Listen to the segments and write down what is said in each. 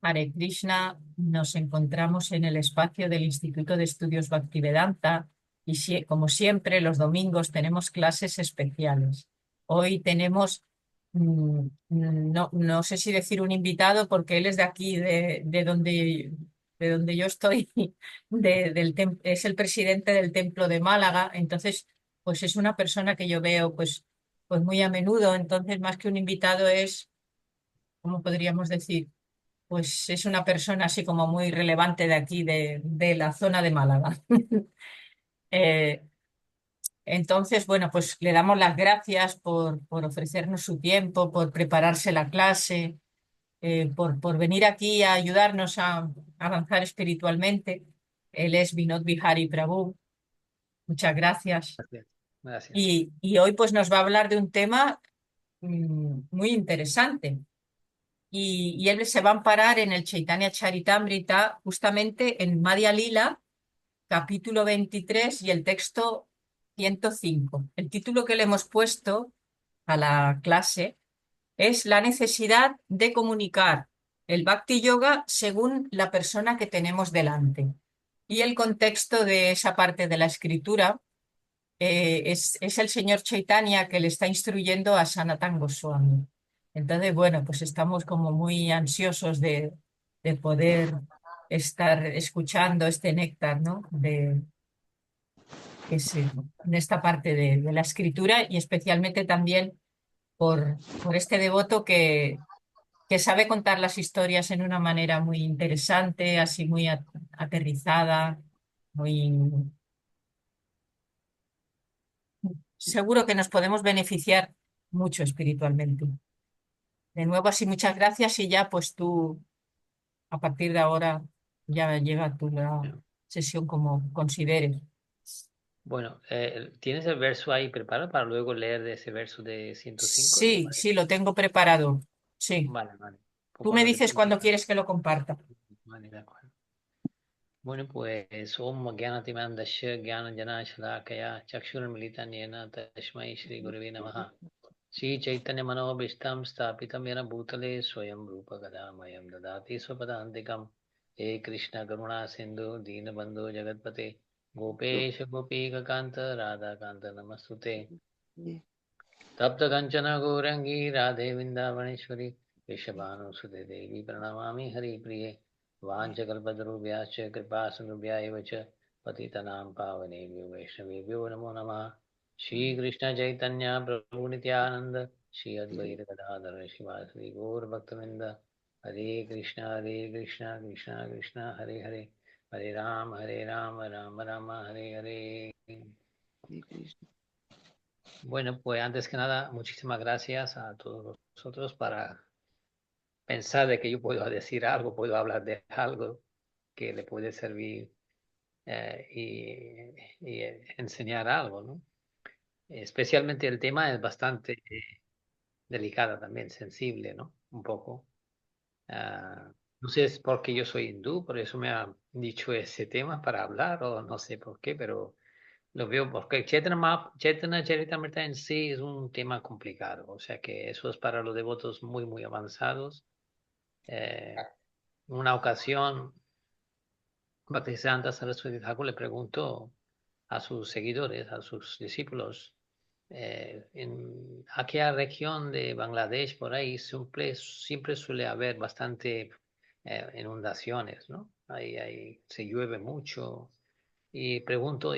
Hare Krishna, nos encontramos en el espacio del Instituto de Estudios Bhaktivedanta y como siempre los domingos tenemos clases especiales. Hoy tenemos, no sé si decir un invitado porque él es de aquí, de donde yo estoy, es el presidente del Templo de Málaga, entonces pues es una persona que yo veo pues muy a menudo, entonces más que un invitado es, ¿cómo podríamos decir? Pues es una persona así como muy relevante de aquí, de la zona de Málaga. Eh, entonces, bueno, pues le damos las gracias por ofrecernos su tiempo, por prepararse la clase, por venir aquí a ayudarnos a avanzar espiritualmente. Él es Vinod Bihari Prabhu. Muchas gracias. Gracias. Gracias. Y hoy pues nos va a hablar de un tema muy interesante. Y él se va a amparar en el Chaitanya Charitamrita, justamente en Madhya Lila, capítulo 23 y el texto 105. El título que le hemos puesto a la clase es La necesidad de comunicar el Bhakti Yoga según la persona que tenemos delante. Y el contexto de esa parte de la escritura es el señor Chaitanya que le está instruyendo a Sanatana Goswami. Entonces, bueno, pues estamos como muy ansiosos de poder estar escuchando este néctar, ¿no? En esta parte de la escritura y especialmente también por este devoto que sabe contar las historias en una manera muy interesante, así muy aterrizada, muy seguro que nos podemos beneficiar mucho espiritualmente. De nuevo, así muchas gracias y ya pues tú, a partir de ahora, ya llega tu la sesión como consideres. Bueno, ¿tienes el verso ahí preparado para luego leer de ese verso de 105? ¿Te Sí, parece? sí, lo tengo preparado. Sí. Vale, vale. Pues Tú me cuando te dices pongas. cuando quieres que lo comparta. Vale, de acuerdo. Bueno, pues Om Gyanatimantasya Gyananjana Shalakaya Chakshurmilitan Yena Tashmai Shri Gurave Namaha Shri Chaitanya Manobishtam Stapitam Yena Bhutale Swayam Rupa Gadamayam Dadati Swapadantikam He Krishna Karuna Sindhu Deenabandhu Jagatpate Gopesha Gopika Kanta Radha Kanta Namastute तप्त कंचन गौरंगी राधे वृंदावनेश्वरी वृषभानुसुते देवी प्रणमामि हरिप्रिये वाञ्छकल्पतरुभ्यश्च कृपासिन्धुभ्यः एव च पतितनां पावनेभ्यो वैष्णवेभ्यो नमो नमः श्रीकृष्ण चैतन्य प्रभु नित्यानंद श्री अद्वैत गदाधर शिवासि गौरभक्तवृंद हरे कृष्ण कृष्ण कृष्ण हरे हरे हरे राम राम राम हरे Hare. Bueno, pues antes que nada, muchísimas gracias a todos vosotros para pensar de que yo puedo decir algo, puedo hablar de algo que le puede servir y enseñar algo, ¿no? Especialmente el tema es bastante delicado también, sensible, ¿no? Un poco. No sé si es porque yo soy hindú, por eso me ha dicho ese tema para hablar, o no sé por qué, pero lo veo porque Chaitanya Charitamrita en sí es un tema complicado, o sea que eso es para los devotos muy, muy avanzados. Una ocasión, Bhaktisiddhanta Saraswati Thakur le preguntó a sus seguidores, a sus discípulos, en aquella región de Bangladesh, por ahí, siempre suele haber bastante inundaciones, ¿no? Ahí se llueve mucho. Y pregunto,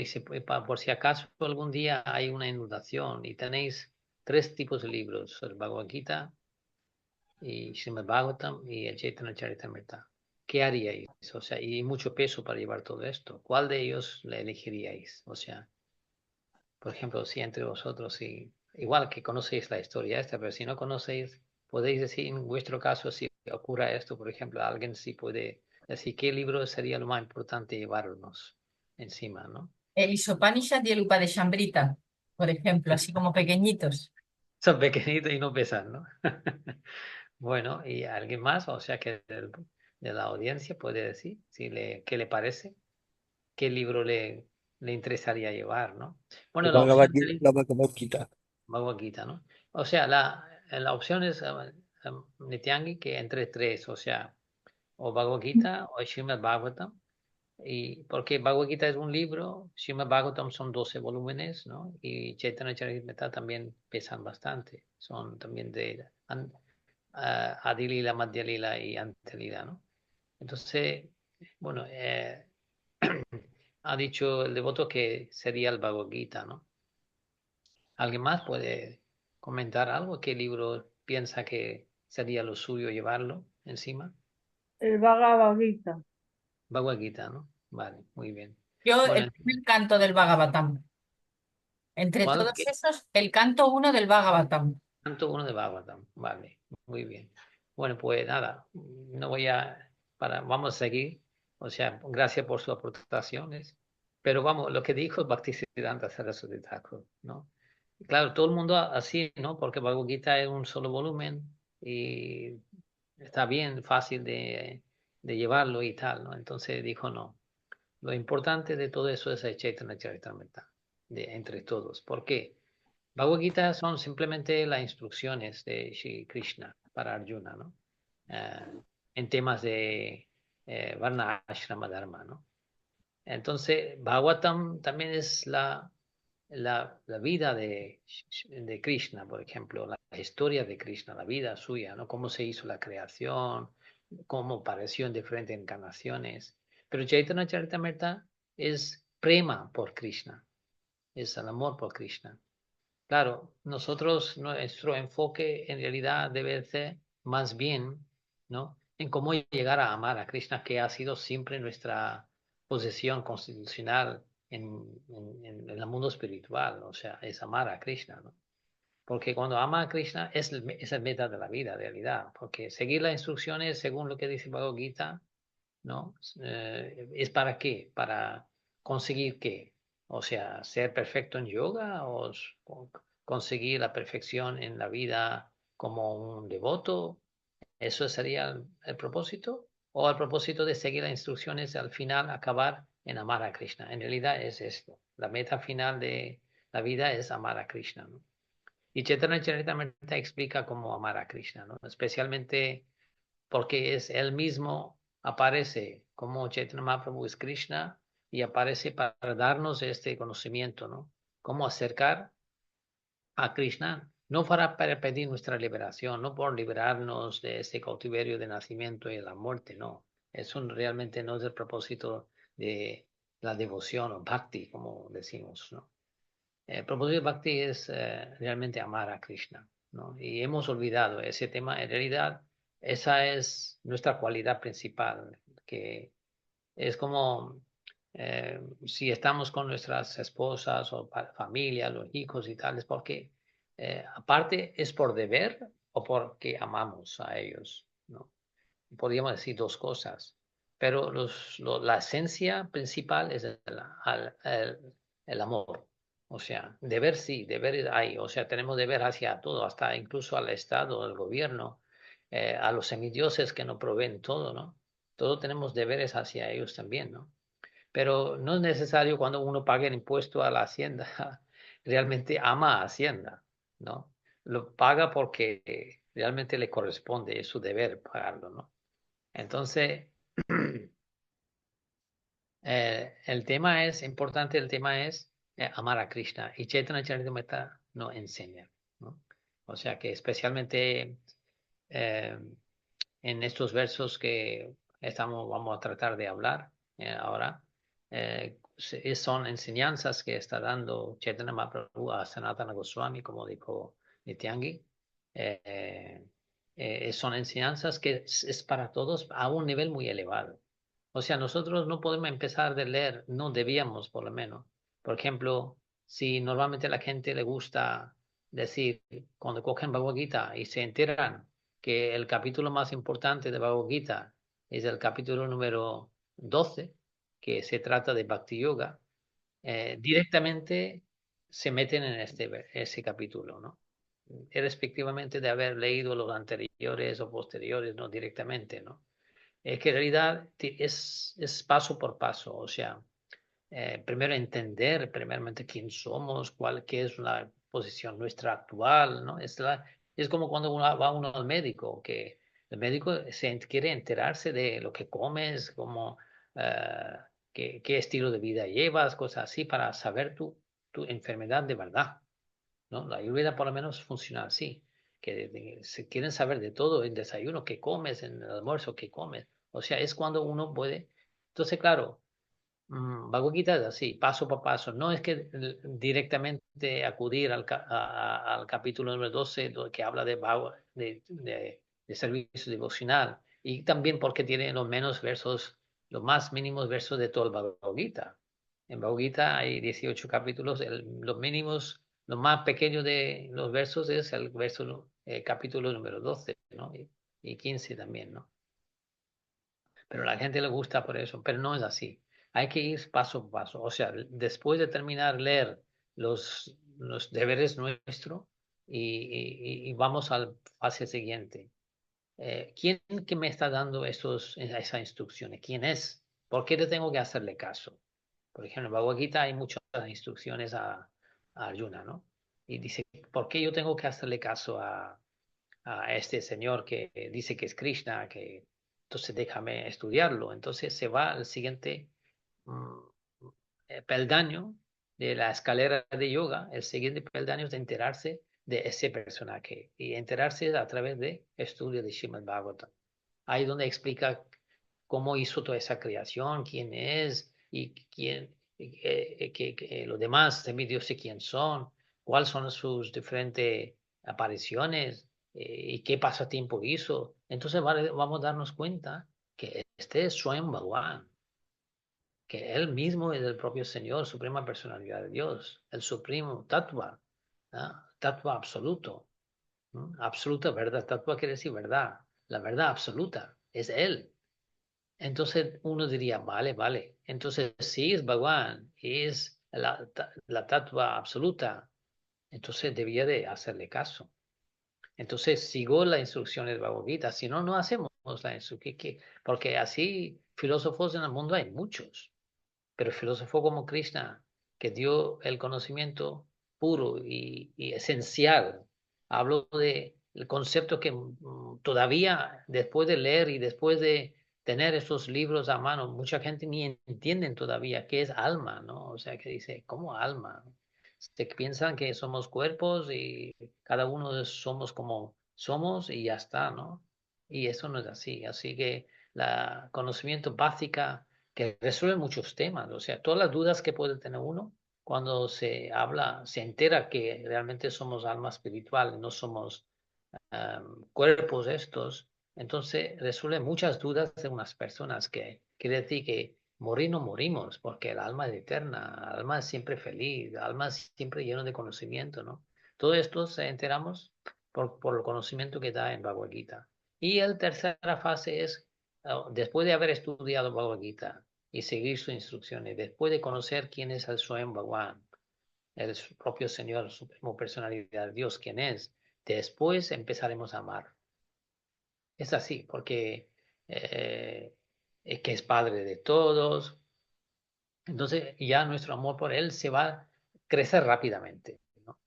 por si acaso algún día hay una inundación y tenéis tres tipos de libros, el Bhagavad Gita y Srimad Bhagavatam y el Chaitanya Charitamrita. ¿Qué haríais? O sea, y mucho peso para llevar todo esto. ¿Cuál de ellos le elegiríais? O sea, por ejemplo, si entre vosotros, si, igual que conocéis la historia esta, pero si no conocéis, podéis decir en vuestro caso si ocurra esto, por ejemplo, alguien sí puede decir qué libro sería lo más importante llevarnos encima, ¿no? El Isopanishad y el Upadeshambrita, por ejemplo, así como pequeñitos. Son pequeñitos y no pesan, ¿no? Bueno, ¿y alguien más? O sea, que de la audiencia puede decir si qué le parece, qué libro le interesaría llevar, ¿no? Bueno, la opción sería La Bhagavad Gita. Bhagavad Gita, ¿no? O sea, la opción es Nityangi que entre tres, o sea, o Bhagavad Gita o Srimad Bhagavatam. Y porque Bhagavad Gita es un libro, Srimad Bhagavatam son 12 volúmenes, ¿no? Y Chaitanya Charitamrita también pesan bastante, son también de Adi Lila, Madhya Lila y Ante Lila, ¿no? Entonces, bueno, ha dicho el devoto que sería el Bhagavad Gita, ¿no? ¿Alguien más puede comentar algo? ¿Qué libro piensa que sería lo suyo llevarlo encima? El Bhagavad Gita. Bhagavad Gita, ¿no? Vale, muy bien. Yo, Bueno, el primer canto del Bhagavatam. Entre ¿cuál? todos esos, el canto uno del Bhagavatam. Canto uno de Bhagavatam. Vale, muy bien. Bueno, pues nada, no voy a, vamos a seguir. O sea, gracias por sus aportaciones. Pero vamos, lo que dijo Bhaktisiddhanta Saraswati Thakur, ¿no? Claro, todo el mundo así, ¿no? Porque Bhagavad Gita es un solo volumen y está bien, fácil de llevarlo y tal, ¿no? Entonces dijo, no, lo importante de todo eso es el Chaitanya Charitamrita, entre todos. ¿Por qué? Bhagavad Gita son simplemente las instrucciones de Shri Krishna para Arjuna, ¿no? En temas de Varna Ashrama Dharma, ¿no? Entonces, Bhagavatam también es la vida de Krishna, por ejemplo, la historia de Krishna, la vida suya, ¿no? Cómo se hizo la creación, cómo apareció en diferentes encarnaciones. Pero Chaitanya Charitamrita es prema por Krishna, es el amor por Krishna. Claro, nosotros, nuestro enfoque en realidad debe ser más bien, ¿no? En cómo llegar a amar a Krishna, que ha sido siempre nuestra posición constitucional en el mundo espiritual, o sea, es amar a Krishna, ¿no? Porque cuando ama a Krishna es el meta de la vida, en realidad, porque seguir las instrucciones según lo que dice Bhagavad Gita, ¿no? ¿Es para qué? Para conseguir qué. O sea, ser perfecto en yoga o conseguir la perfección en la vida como un devoto. ¿Eso sería el propósito? ¿O el propósito de seguir las instrucciones al final acabar en amar a Krishna? En realidad es esto. La meta final de la vida es amar a Krishna, ¿no? Y Chaitanya Charitamrita explica cómo amar a Krishna, ¿no? Especialmente porque es él mismo, aparece como Chaitanya Mahaprabhu es Krishna y aparece para darnos este conocimiento, ¿no? Cómo acercar a Krishna, no para pedir nuestra liberación, no por liberarnos de este cautiverio de nacimiento y de la muerte, no. Eso realmente no es el propósito de la devoción o bhakti, como decimos, ¿no? El propósito de bhakti es realmente amar a Krishna, ¿no? Y hemos olvidado ese tema. En realidad, esa es nuestra cualidad principal, que es como si estamos con nuestras esposas o familia, los hijos y tales, porque aparte es por deber o porque amamos a ellos, ¿no? Podríamos decir dos cosas, pero la esencia principal es el amor. O sea, deber sí, deber hay. O sea, tenemos deber hacia todo, hasta incluso al Estado, al gobierno, a los semidioses que nos proveen todo, ¿no? Todos tenemos deberes hacia ellos también, ¿no? Pero no es necesario cuando uno pague el impuesto a la hacienda, realmente ama a Hacienda, ¿no? Lo paga porque realmente le corresponde, es su deber pagarlo, ¿no? Entonces, el tema es importante, el tema es amar a Krishna y Chaitanya Charitamrita nos enseña, ¿no? O sea que especialmente eh, en estos versos que vamos a tratar de hablar ahora, son enseñanzas que está dando Chaitanya Mahaprabhu a Sanatana Goswami, como dijo Nityangi. Son enseñanzas que es para todos a un nivel muy elevado. O sea, nosotros no podemos empezar de leer, no debíamos por lo menos. Por ejemplo, si normalmente a la gente le gusta decir, cuando cogen Bhagavad Gita y se enteran que el capítulo más importante de Bhagavad Gita es el capítulo número 12, que se trata de Bhakti Yoga, directamente se meten en ese capítulo, ¿no? Irrespectivamente de haber leído los anteriores o posteriores, no directamente, ¿no? Que en realidad es paso por paso, o sea, primero entender primeramente quién somos, qué es la posición nuestra actual, ¿no? Es como cuando va uno al médico, que El médico quiere enterarse de lo que comes, qué estilo de vida llevas, cosas así, para saber tu enfermedad de verdad, ¿no? La ayurveda por lo menos funciona así, que se quieren saber de todo, el desayuno, qué comes, en el almuerzo, qué comes. O sea, es cuando uno puede. Entonces, claro, Bhagavad Gita es así, paso por paso. No es que directamente acudir al capítulo número 12 que habla de servicio devocional. Y también porque tiene los menos versos, los más mínimos versos de todo el Bhagavad Gita. En Bhagavad Gita hay 18 capítulos, los mínimos, lo más pequeño de los versos es el capítulo número 12, ¿no? Y 15 también, ¿no? Pero a la gente le gusta por eso, pero no es así. Hay que ir paso a paso. O sea, después de terminar leer los deberes nuestros y vamos a la fase siguiente. ¿Quién que me está dando esas instrucciones? ¿Quién es? ¿Por qué le tengo que hacerle caso? Por ejemplo, en Bhagavad Gita hay muchas instrucciones a Arjuna, ¿no? Y dice, ¿por qué yo tengo que hacerle caso a este señor que dice que es Krishna, que entonces déjame estudiarlo? Entonces se va al siguiente mm, peldaño de la escalera de yoga, el siguiente peldaño es de enterarse de ese personaje y enterarse a través de estudio de Srimad Bhagavatam. Ahí donde explica cómo hizo toda esa creación, quién es y quién, que los demás semidioses quién son, cuáles son sus diferentes apariciones y qué pasatiempo hizo. Entonces vamos a darnos cuenta que este es Swayam Bhagavan, que él mismo es el propio Señor, suprema personalidad de Dios, el supremo tattva, ¿no? Tattva absoluto, ¿no? Absoluta verdad. Tattva quiere decir verdad, la verdad absoluta es Él. Entonces uno diría, vale, vale. Entonces, si es Bhagwan, es la tattva absoluta, entonces debía de hacerle caso. Entonces sigo las instrucciones de Bhagavad Gita, si no, no hacemos la instrucción, porque así filósofos en el mundo hay muchos. Pero filósofo como Krishna, que dio el conocimiento puro y esencial, hablo de el concepto que todavía después de leer y después de tener estos libros a mano, mucha gente ni entiende todavía qué es alma, ¿no? O sea, que dice, ¿cómo alma? Se piensan que somos cuerpos y cada uno somos como somos y ya está, ¿no? Y eso no es así. Así que la conocimiento básica que resuelve muchos temas, o sea, todas las dudas que puede tener uno cuando se habla, se entera que realmente somos alma espiritual, no somos cuerpos estos, entonces resuelve muchas dudas de unas personas que quiere decir que morir no morimos, porque el alma es eterna, el alma es siempre feliz, el alma es siempre lleno de conocimiento, ¿no? Todo esto se enteramos por el conocimiento que da en Bhagavad Gita. Y la tercera fase es, después de haber estudiado Bhagavad Gita y seguir sus instrucciones, después de conocer quién es el Swayam Bhagavan, el propio Señor, Supremo Personalidad de Dios, quién es, después empezaremos a amar. Es así, porque es que es Padre de todos. Entonces ya nuestro amor por Él se va a crecer rápidamente, ¿no?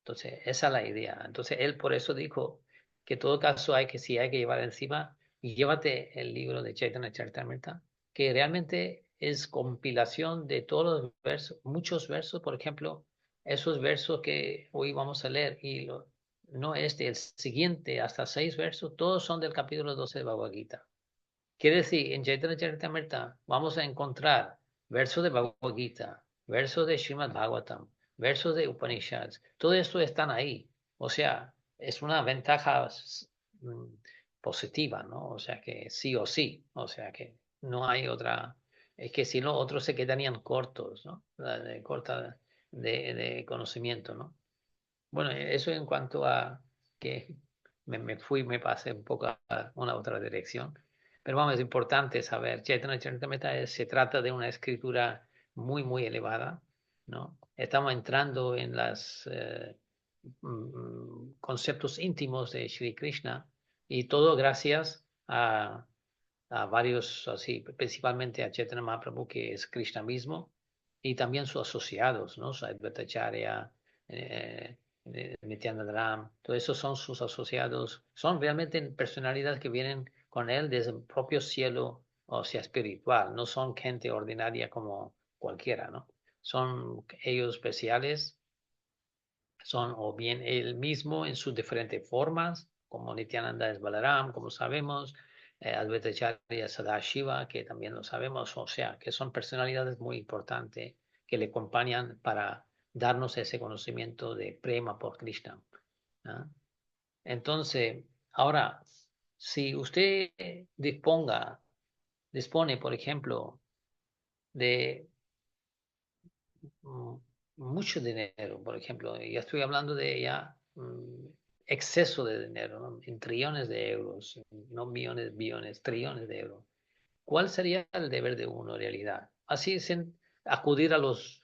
Entonces esa es la idea. Entonces Él por eso dijo que en todo caso si hay que llevar encima, y llévate el libro de Chaitanya Charitamrita, que realmente es compilación de todos los versos, muchos versos, por ejemplo, esos versos que hoy vamos a leer, no el siguiente, hasta 6 versos, todos son del capítulo 12 de Bhagavad Gita. Quiere decir, en Chaitanya Charitamrita vamos a encontrar versos de Bhagavad Gita, versos de Srimad Bhagavatam, versos de Upanishads, todo esto están ahí. O sea, es una ventaja mm, positiva, ¿no? O sea que sí o sí, o sea que no hay otra, es que si no, otros se quedarían cortos, ¿no? Corta de conocimiento, ¿no? Bueno, eso en cuanto a que me pasé un poco a una otra dirección. Pero vamos, es importante saber, Chaitanya Charitamrita se trata de una escritura muy, muy elevada, ¿no? Estamos entrando en los conceptos íntimos de Sri Krishna y todo gracias a varios, así, principalmente a Chaitanya Mahaprabhu, que es Krishna mismo, y también sus asociados, ¿no? Su Advaita Acharya, Nityananda Ram, todo eso son sus asociados, son realmente personalidades que vienen con él desde el propio cielo, o sea, espiritual, no son gente ordinaria como cualquiera, ¿no? Son ellos especiales, son o bien él mismo en sus diferentes formas, como Nityananda es Balaram, como sabemos, Advaita Acharya es Sadashiva, que también lo sabemos, o sea, que son personalidades muy importantes que le acompañan para darnos ese conocimiento de prema por Krishna. ¿Ah? Entonces, ahora, si usted dispone, por ejemplo, de mm, mucho dinero, por ejemplo, ya estoy hablando de ya exceso de dinero, ¿no? En trillones de euros, no millones, billones, trillones de euros. ¿Cuál sería el deber de uno en realidad? Así sin acudir a los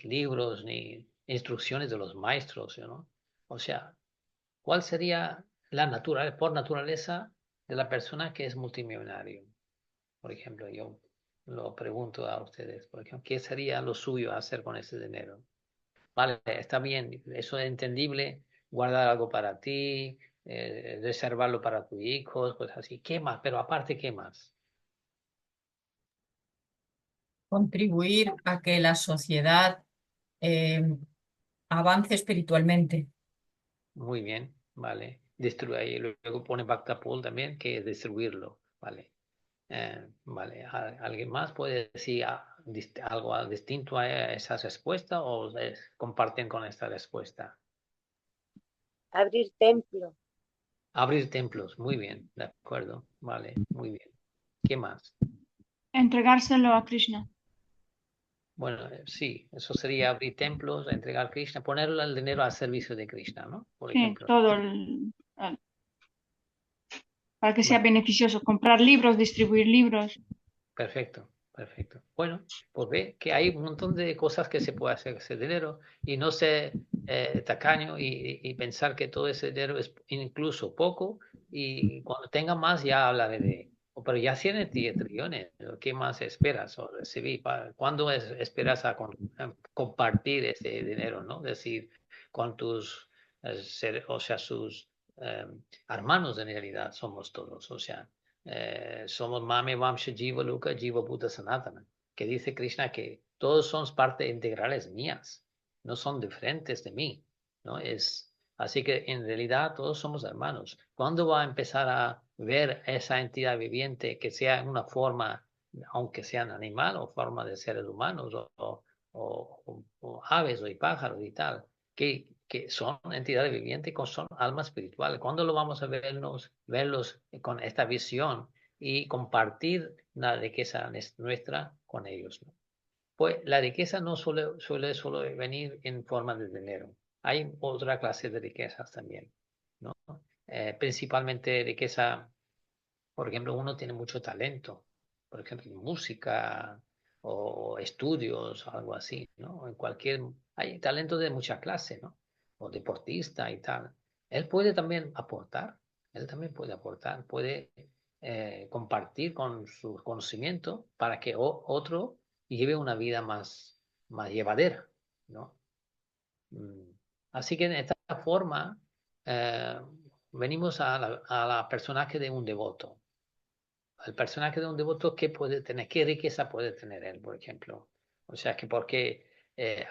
libros ni instrucciones de los maestros, ¿no? O sea, ¿cuál sería por naturaleza de la persona que es multimillonario? Por ejemplo, yo lo pregunto a ustedes, por ejemplo, ¿qué sería lo suyo hacer con ese dinero? Vale, está bien, eso es entendible, guardar algo para ti, reservarlo para tus hijos, pues así. ¿Qué más? Pero aparte, ¿qué más? Contribuir a que la sociedad eh, avance espiritualmente. Muy bien, vale. Destruir, y luego pone Bhaktapul también, que es distribuirlo, vale. Vale, ¿alguien más puede decir algo distinto a esa respuesta o comparten con esta respuesta? Abrir templo. Abrir templos, muy bien, de acuerdo, vale, muy bien. ¿Qué más? Entregárselo a Krishna. Bueno, sí, eso sería abrir templos, entregar a Krishna, poner el dinero al servicio de Krishna, ¿no? Por Sí, ejemplo. todo para que sea Bueno, beneficioso. Comprar libros, distribuir libros. perfecto, perfecto. Bueno, pues ve que hay un montón de cosas que se puede hacer con ese dinero y no ser tacaño y pensar que todo ese dinero es incluso poco y cuando tenga más ya hablaré de... Pero ya tiene 10 trillones, ¿qué más esperas o recibir? ¿Cuándo esperas a compartir ese dinero, no? Es decir, con tus, o sea, sus hermanos en realidad somos todos, o sea somos Mame Vamsha Jiva Luka Jiva Buddha Sanatana, que dice Krishna que todos son partes integrales mías, no son diferentes de mí, ¿no? Así que en realidad todos somos hermanos. ¿Cuándo va a empezar a ver esa entidad viviente que sea en una forma, aunque sean animal o forma de seres humanos o aves o pájaros y tal, que son entidades vivientes, son almas espirituales? ¿Cuándo lo vamos a verlos con esta visión y compartir la riqueza nuestra con ellos, ¿no? Pues la riqueza no suele solo venir en forma de dinero. Hay otra clase de riquezas también, ¿no? Principalmente riqueza, por ejemplo, uno tiene mucho talento, por ejemplo, en música o estudios o algo así, ¿no? Hay talento de mucha clase, ¿no? O deportista y tal. Él puede también aportar, él también puede aportar, puede compartir con su conocimiento para que otro lleve una vida más llevadera, ¿no? Mm. Así que en esta forma eh, venimos a la personaje de un devoto. El personaje de un devoto, ¿qué puede tener? ¿Qué riqueza puede tener él, por ejemplo? O sea, que porque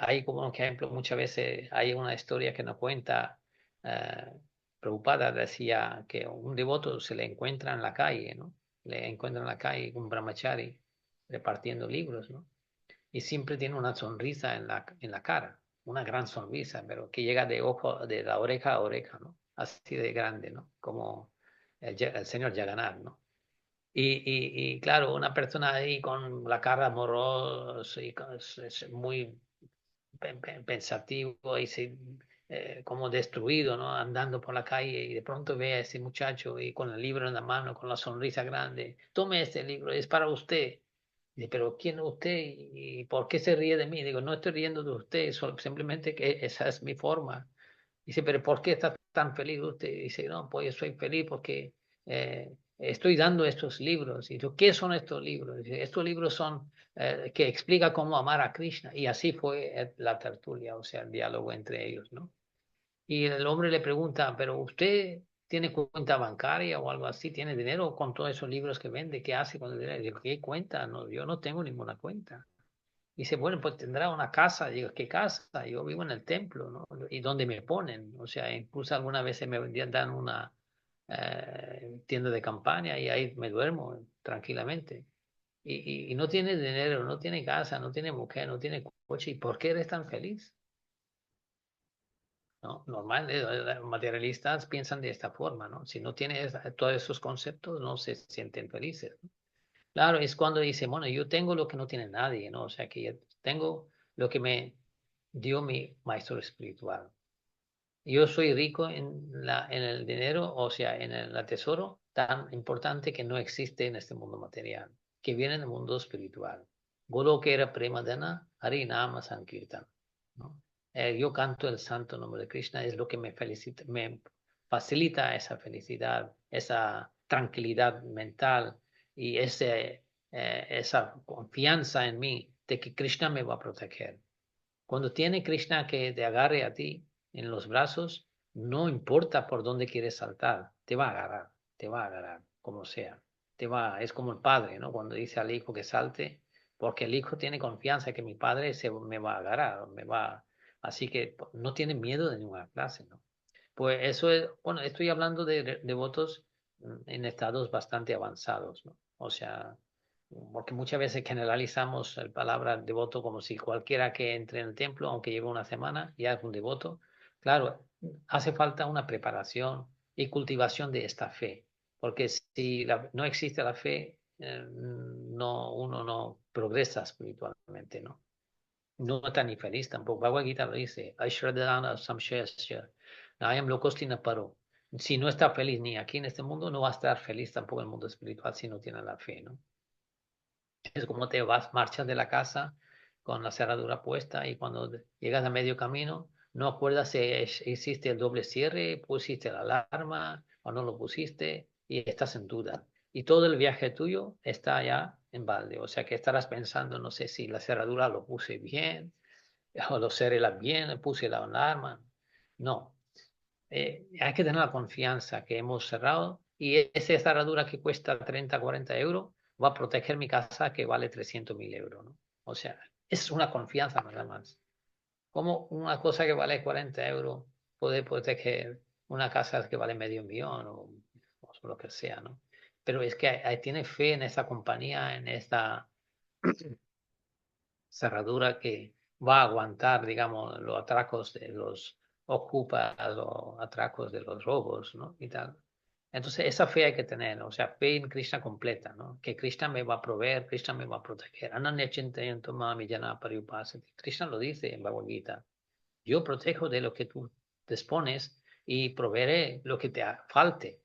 hay como un ejemplo, muchas veces hay una historia que nos cuenta, eh, Prabhupada decía que un devoto se le encuentra en la calle, ¿no? Le encuentra en la calle un brahmachari repartiendo libros, ¿no? Y siempre tiene una sonrisa en la cara, una gran sonrisa, pero que llega de la oreja a oreja, ¿no? Así de grande, ¿no? Como el señor Jagannath, ¿no? Y claro, una persona ahí con la cara morosa y es muy pensativo y como destruido, ¿no? Andando por la calle y de pronto ve a ese muchacho y con el libro en la mano, con la sonrisa grande, tome este libro, es para usted. Dice, pero ¿quién es usted y por qué se ríe de mí? Digo, no estoy riendo de usted, simplemente que esa es mi forma. Dice, pero ¿por qué está tan feliz usted? Dice, no, pues yo soy feliz porque estoy dando estos libros. Y yo, ¿qué son estos libros? Dice, estos libros son que explica cómo amar a Krishna. Y así fue la tertulia, o sea, el diálogo entre ellos, ¿no? Y el hombre le pregunta, pero usted tiene cuenta bancaria o algo así, tiene dinero con todos esos libros que vende, ¿qué hace con el dinero? Digo, ¿qué cuenta? No, yo no tengo ninguna cuenta. Dice, bueno, pues tendrá una casa. Digo, ¿qué casa? Yo vivo en el templo, ¿no? ¿Y dónde me ponen? O sea, incluso algunas veces me dan una tienda de campaña y ahí me duermo tranquilamente. Y no tiene dinero, no tiene casa, no tiene mujer, no tiene coche. ¿Y por qué eres tan feliz? ¿No? Normal, materialistas piensan de esta forma, ¿no? Si no tienes todos esos conceptos, no se sienten felices, ¿no? Claro, es cuando dice, bueno, yo tengo lo que no tiene nadie, ¿no? O sea, que yo tengo lo que me dio mi maestro espiritual. Yo soy rico en el dinero, o sea, en el tesoro tan importante que no existe en este mundo material, que viene del mundo espiritual. Golokera Premadana Harinama Sankirtan, ¿no? Yo canto el santo nombre de Krishna, es lo que me felicita, me facilita esa felicidad, esa tranquilidad mental y esa confianza en mí de que Krishna me va a proteger. Cuando tiene Krishna que te agarre a ti en los brazos, no importa por dónde quieres saltar, te va a agarrar, como sea. Es como el padre, ¿no? Cuando dice al hijo que salte, porque el hijo tiene confianza que mi padre me va a agarrar, así que no tiene miedo de ninguna clase, ¿no? Pues eso es, bueno, estoy hablando de devotos en estados bastante avanzados, ¿no? O sea, porque muchas veces generalizamos la palabra devoto como si cualquiera que entre en el templo, aunque lleve una semana, ya es un devoto. Claro, hace falta una preparación y cultivación de esta fe, porque si no existe la fe, uno no progresa espiritualmente, ¿no? No está ni feliz tampoco. Bhagavad Gita lo dice, Aishradana Samshayasya, Nayam Lokostina Paro. Si no está feliz ni aquí en este mundo, no va a estar feliz tampoco en el mundo espiritual si no tiene la fe, ¿no? Es como te vas, marchas de la casa con la cerradura puesta y cuando llegas a medio camino, no acuerdas si hiciste el doble cierre, pusiste la alarma o no lo pusiste y estás en duda. Y todo el viaje tuyo está ya en balde. O sea que estarás pensando, no sé si la cerradura lo puse bien o lo cerré bien, puse la alarma. No, hay que tener la confianza que hemos cerrado y esa cerradura que cuesta 30, 40 euros va a proteger mi casa que vale 300.000 euros, ¿no? O sea, es una confianza nada más. Como una cosa que vale 40 euros puede proteger una casa que vale medio millón o lo que sea, ¿no? Pero es que tiene fe en esa compañía, en esta cerradura que va a aguantar, digamos, los atracos de los ocupas, los atracos de los robos, ¿no? Y tal. Entonces, esa fe hay que tener, o sea, fe en Krishna completa, ¿no? Que Krishna me va a proveer, Krishna me va a proteger. Ananya Chintayanto Mami Jana Pariyupasati. Krishna lo dice en Bhagavad Gita. Yo protejo de lo que tú dispones y proveeré lo que te falte.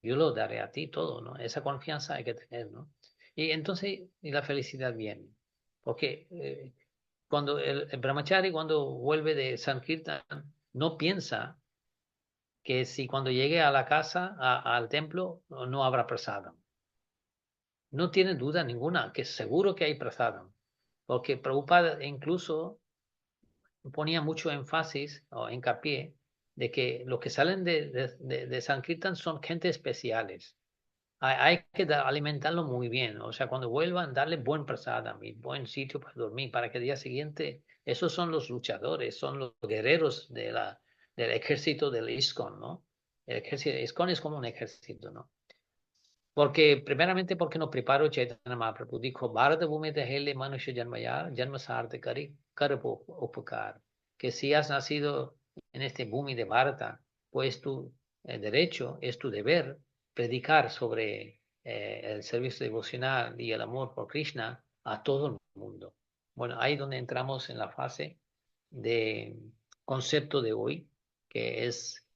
Yo lo daré a ti todo, ¿no? Esa confianza hay que tener, ¿no? Y entonces, y la felicidad viene. Porque cuando el brahmachari, cuando vuelve de Sankirtan, no piensa que si cuando llegue a la casa, al templo, no habrá prasadam. No tiene duda ninguna que seguro que hay prasadam. Porque Prabhupada incluso ponía mucho énfasis o hincapié de que los que salen de Sankirtan son gente especiales. Hay que alimentarlo muy bien, o sea, cuando vuelvan, darle buen prasadam y buen sitio para dormir, para que el día siguiente, esos son los luchadores, son los guerreros del ejército del ISKCON, ¿no? El ejército ISKCON es como un ejército, ¿no? Porque, primeramente, porque nos preparó Chaitanya Mahaprabhu, dijo, Bharata Bhumi Hele Manusha Janmaya, Janma Sartha Kari, Karapo Upakar, que si has nacido en este Bhumi de Bharata, pues tu derecho, es tu deber predicar sobre el servicio devocional y el amor por Krishna a todo el mundo. Bueno, ahí donde entramos en la fase de concepto de hoy, que es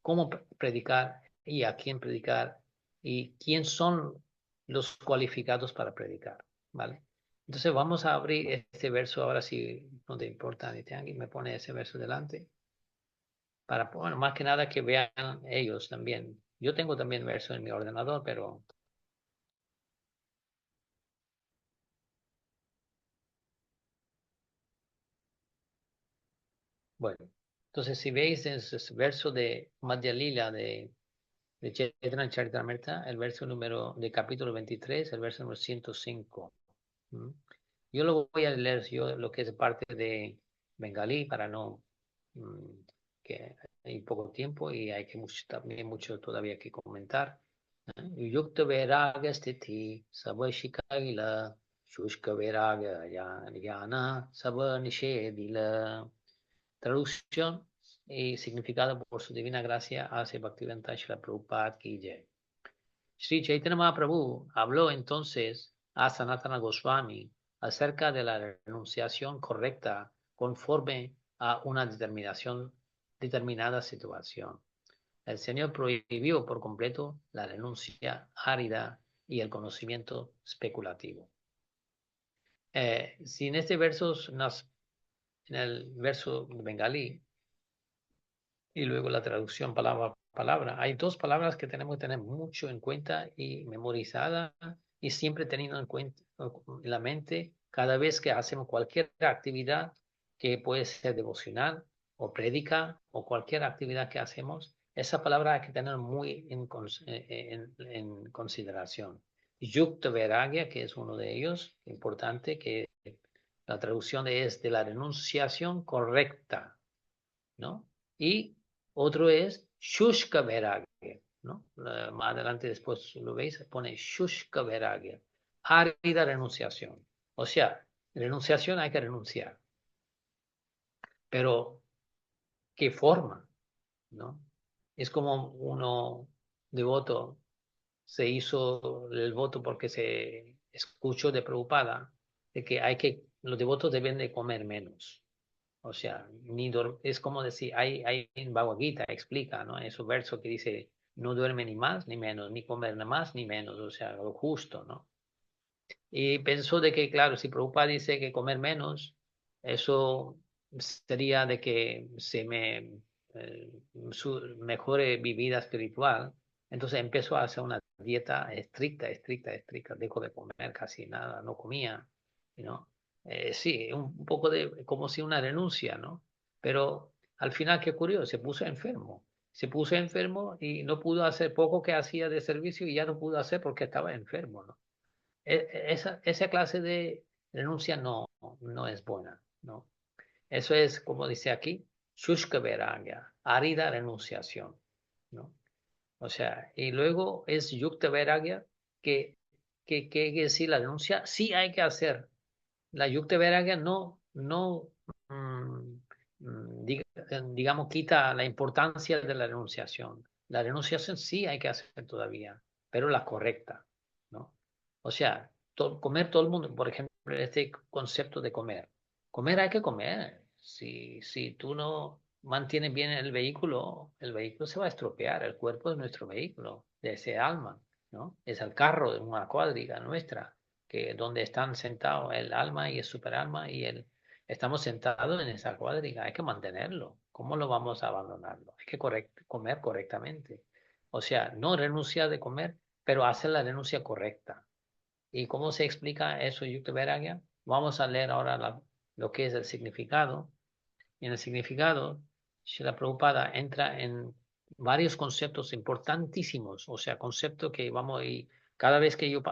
cómo predicar y a quién predicar y quién son los cualificados para predicar, ¿vale? Entonces vamos a abrir este verso ahora sí, no te importa, Nityangi, me pone ese verso delante, para, bueno, más que nada que vean ellos también. Yo tengo también verso en mi ordenador, pero bueno. Entonces, si veis ese verso de Madhya Lila de Chaitanya Charitamrita, el verso número de capítulo 23, el verso número 105. Yo lo voy a leer yo lo que es parte de bengalí para no que hay poco tiempo y hay que también mucho todavía que comentar. Yukta Vairagya Sthiti Sabashikaila Shushka Vairagya Yana Saba Nishedila. Traducción y significado por su divina gracia hace Bhaktivedanta Srila Prabhupada ki jai. Sri Chaitanya Mahaprabhu habló entonces a Sanatana Goswami acerca de la renunciación correcta conforme a una determinada situación. El Señor prohibió por completo la renuncia árida y el conocimiento especulativo. Si en este verso, en el verso bengalí, y luego la traducción palabra a palabra, hay dos palabras que tenemos que tener mucho en cuenta y memorizada y siempre teniendo en cuenta en la mente cada vez que hacemos cualquier actividad que puede ser devocional o prédica o cualquier actividad que hacemos, esa palabra hay que tener muy en consideración. Yukta Vairagya, que es uno de ellos, importante, que la traducción es de la renunciación correcta, ¿no? Y otro es Shushka Vairagya, ¿no? Más adelante después lo veis, pone Shushka Vairagya, árida renunciación. O sea, renunciación hay que renunciar. Pero, ¿qué forma? ¿No? Es como uno devoto se hizo el voto porque se escuchó de Prabhupada de que los devotos deben de comer menos. O sea, es como decir, hay en Bhagavad Gita explica, ¿no? En su verso que dice, no duerme ni más ni menos, ni comer ni más ni menos, o sea, lo justo, ¿no? Y pensó de que, claro, si Prabhupada dice que comer menos, eso sería de que mejore mi vida espiritual. Entonces empezó a hacer una dieta estricta. Dejó de comer casi nada, no comía, ¿no? Sí, un poco de como si una renuncia, ¿no? Pero al final, ¿qué ocurrió? Se puso enfermo. Se puso enfermo y no pudo hacer poco que hacía de servicio y ya no pudo hacer porque estaba enfermo, ¿no? Esa clase de renuncia no es buena, ¿no? Eso es, como dice aquí, Shushka Vairagya, árida renunciación, ¿no? O sea, y luego es Yukta Vairagya, que quiere decir la renuncia, sí hay que hacer. La Yukta Vairagya digamos, quita la importancia de la renunciación. La renunciación sí hay que hacer todavía, pero la correcta, ¿no? O sea, comer todo el mundo, por ejemplo, este concepto de comer. Comer hay que comer. Si tú no mantienes bien el vehículo se va a estropear. El cuerpo es nuestro vehículo, de ese alma, ¿no? Es el carro de una cuadriga nuestra, que donde están sentados el alma y el superalma estamos sentados en esa cuadriga. Hay que mantenerlo. ¿Cómo lo vamos a abandonarlo? Hay que comer correctamente. O sea, no renunciar de comer, pero hacer la renuncia correcta. ¿Y cómo se explica eso, Yukta Vairagya? Vamos a leer ahora lo que es el significado. Y en el significado, Srila Prabhupada entra en varios conceptos importantísimos, o sea, conceptos que vamos y cada vez que yo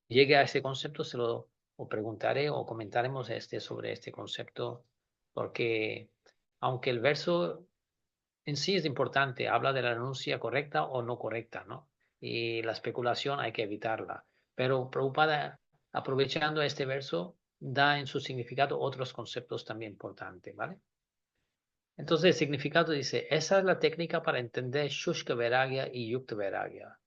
llegue a ese concepto se lo o preguntaré o comentaremos sobre este concepto, porque aunque el verso en sí es importante, habla de la renuncia correcta o no correcta, ¿no? Y la especulación hay que evitarla. Pero Prabhupada, aprovechando este verso, da en su significado otros conceptos también importantes, ¿vale? Entonces el significado dice, esa es la técnica para entender Shushka Vairagya y Yukta Vairagya.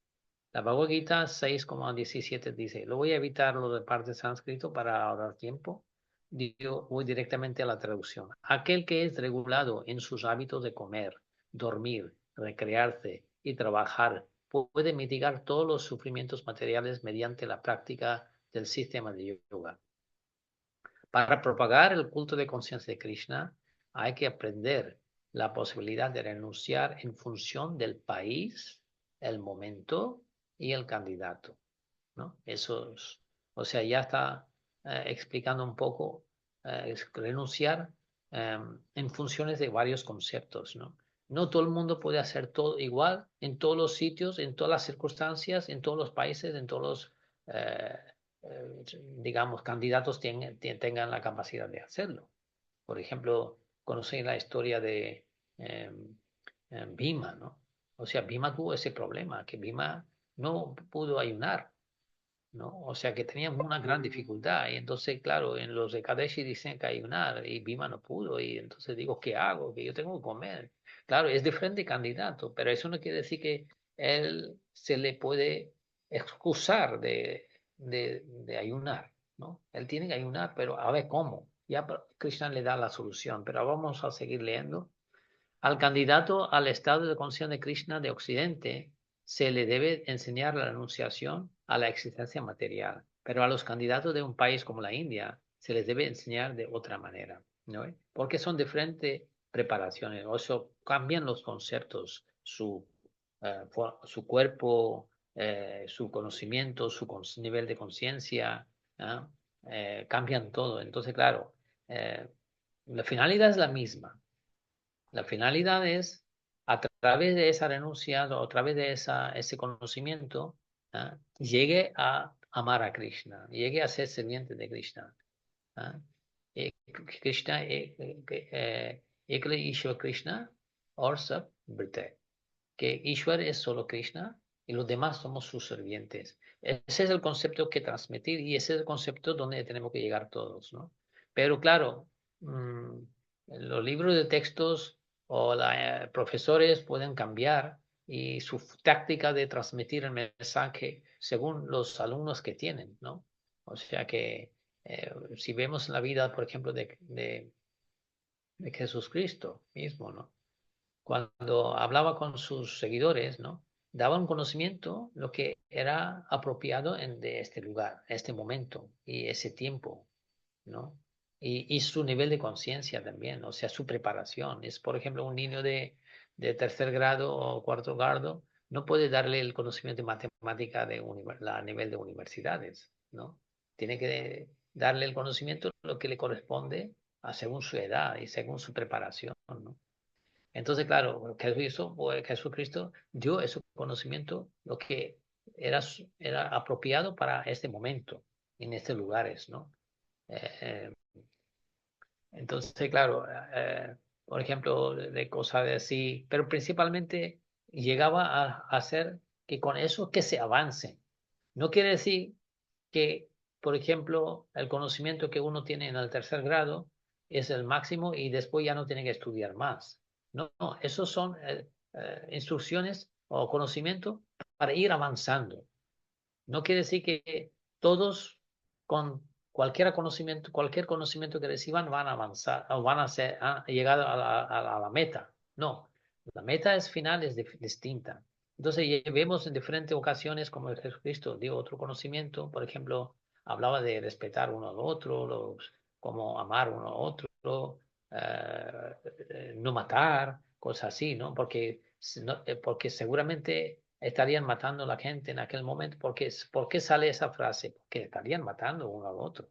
La Bhagavad Gita 6,17 dice, lo voy a evitar lo de parte sánscrito para ahorrar tiempo. Voy directamente a la traducción. Aquel que es regulado en sus hábitos de comer, dormir, recrearse y trabajar puede mitigar todos los sufrimientos materiales mediante la práctica del sistema de yoga. Para propagar el culto de conciencia de Krishna hay que aprender la posibilidad de renunciar en función del país, el momento y el candidato, ¿no? Eso es, o sea, ya está explicando un poco renunciar en funciones de varios conceptos, ¿no? No todo el mundo puede hacer todo igual en todos los sitios, en todas las circunstancias, en todos los países, en todos los, digamos, candidatos tengan la capacidad de hacerlo. Por ejemplo, conocí la historia de Bhima, ¿no? O sea, Bhima tuvo ese problema, que Bhima no pudo ayunar, ¿no? O sea, que tenían una gran dificultad. Y entonces, claro, en los Ekadeshi dicen que ayunar y Bhima no pudo. Y entonces digo, ¿qué hago? Que yo tengo que comer. Claro, es diferente candidato, pero eso no quiere decir que él se le puede excusar de ayunar, ¿no? Él tiene que ayunar, pero a ver cómo. Ya Krishna le da la solución, pero vamos a seguir leyendo. Al candidato al estado de conciencia de Krishna de Occidente se le debe enseñar la renunciación a la existencia material, pero a los candidatos de un país como la India se les debe enseñar de otra manera, ¿no? Porque son diferentes preparaciones, o sea, cambian los conceptos, su cuerpo, su conocimiento, su nivel de conciencia, ¿no? Cambian todo. Entonces, claro, la finalidad es la misma. La finalidad es, a través de esa renuncia o a través de ese conocimiento, llegue a amar a Krishna, llegue a ser sirviente de Krishna. Krishna, Ekle Ishwar Krishna, or Sab Brite. Que Ishwar es solo Krishna y los demás somos sus sirvientes. Ese es el concepto que transmitir y ese es el concepto donde tenemos que llegar todos, ¿no? Pero claro, los libros de textos o profesores pueden cambiar y su táctica de transmitir el mensaje según los alumnos que tienen, ¿no? O sea que si vemos la vida, por ejemplo, de Jesucristo mismo, ¿no? Cuando hablaba con sus seguidores, ¿no? Daba un conocimiento lo que era apropiado de este lugar, este momento y ese tiempo, ¿no? Y su nivel de conciencia también, o sea, su preparación. Es, por ejemplo, un niño de tercer grado o cuarto grado, no puede darle el conocimiento de matemática a nivel de universidades, ¿no? Tiene que darle el conocimiento lo que le corresponde según su edad y según su preparación, ¿no? Entonces, claro, Jesucristo dio ese conocimiento, lo que era apropiado para este momento, en estos lugares, ¿no? Eh, entonces, claro, por ejemplo, de cosas así, pero principalmente llegaba a hacer que con eso que se avance. No quiere decir que, por ejemplo, el conocimiento que uno tiene en el tercer grado es el máximo y después ya no tiene que estudiar más. No, no, esos son instrucciones o conocimiento para ir avanzando. No quiere decir que todos con cualquier conocimiento que reciban van a avanzar o van a llegar a la meta. No, la meta es final, es distinta. Entonces vemos en diferentes ocasiones como el Jesucristo dio otro conocimiento, por ejemplo, hablaba de respetar uno al otro, como amar uno al otro, no matar, cosas así, ¿no? Porque seguramente estarían matando a la gente en aquel momento. ¿Por qué sale esa frase? Porque estarían matando uno al otro,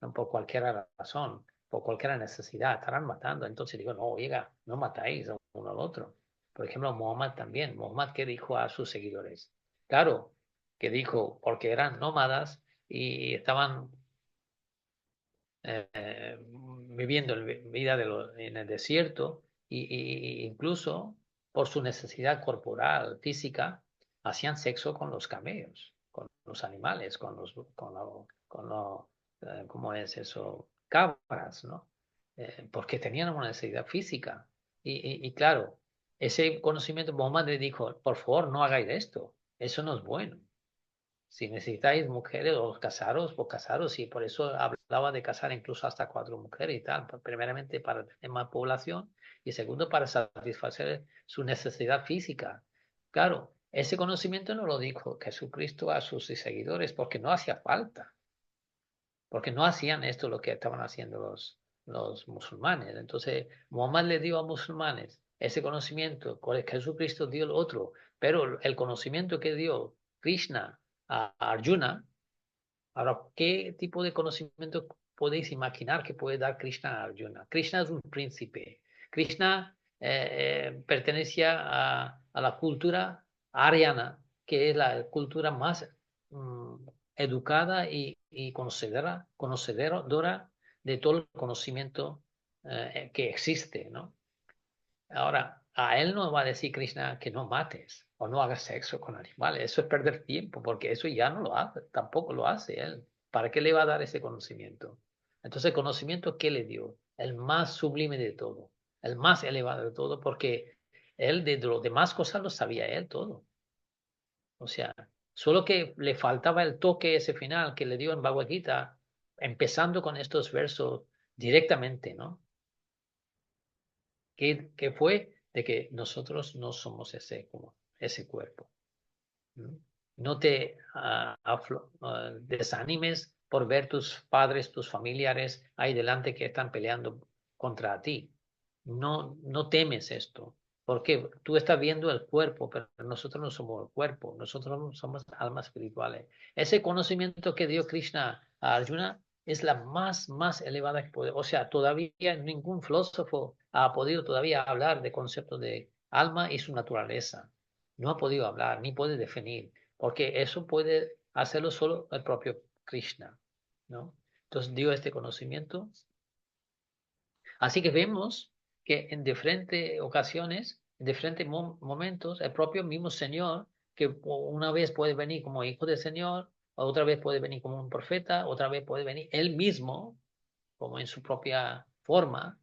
no por cualquier razón, por cualquier necesidad, estarán matando. Entonces digo, no, oiga, no matáis a uno al otro. Por ejemplo, Muhammad también. Muhammad, ¿qué dijo a sus seguidores? Claro, que dijo, porque eran nómadas y estaban viviendo vida en el desierto incluso por su necesidad corporal, física, hacían sexo con los camellos, con los animales, ¿cómo es eso? Cabras, ¿no? Porque tenían una necesidad física. Y claro, ese conocimiento, Muhammad le dijo, por favor, no hagáis esto, eso no es bueno. Si necesitáis mujeres o casaros, pues casaros. Y por eso hablaba de casar incluso hasta 4 mujeres y tal. Primeramente para tener más población y segundo para satisfacer su necesidad física. Claro, ese conocimiento no lo dijo Jesucristo a sus seguidores porque no hacía falta. Porque no hacían esto lo que estaban haciendo los musulmanes. Entonces, Muhammad le dio a musulmanes ese conocimiento, Jesucristo dio el otro. Pero el conocimiento que dio Krishna a Arjuna, ahora, ¿qué tipo de conocimiento podéis imaginar que puede dar Krishna a Arjuna. Krishna es un príncipe. Krishna pertenecía a la cultura aryana, que es la cultura más educada y conocedora de todo el conocimiento que existe, ¿no? Ahora, a él no va a decir Krishna que no mates o no hagas sexo con animales. Eso es perder tiempo, porque eso ya no lo hace, tampoco lo hace él. ¿Para qué le va a dar ese conocimiento? Entonces, ¿el conocimiento qué le dio? El más sublime de todo, el más elevado de todo, porque él de las demás cosas lo sabía él todo. O sea, solo que le faltaba el toque ese final que le dio en Bhagavad Gita, empezando con estos versos directamente, ¿no? Que fue de que nosotros no somos ese cuerpo. No te desanimes por ver tus padres, tus familiares ahí delante que están peleando contra ti. No temes esto, porque tú estás viendo el cuerpo, pero nosotros no somos el cuerpo, nosotros no somos almas espirituales. Ese conocimiento que dio Krishna a Arjuna es la más elevada que puede. O sea, todavía ningún filósofo ha podido todavía hablar de conceptos de alma y su naturaleza. No ha podido hablar, ni puede definir, porque eso puede hacerlo solo el propio Krishna, ¿no? Entonces dio este conocimiento. Así que vemos que en diferentes ocasiones, en diferentes momentos, el propio mismo Señor, que una vez puede venir como hijo del Señor, otra vez puede venir como un profeta, otra vez puede venir él mismo, como en su propia forma,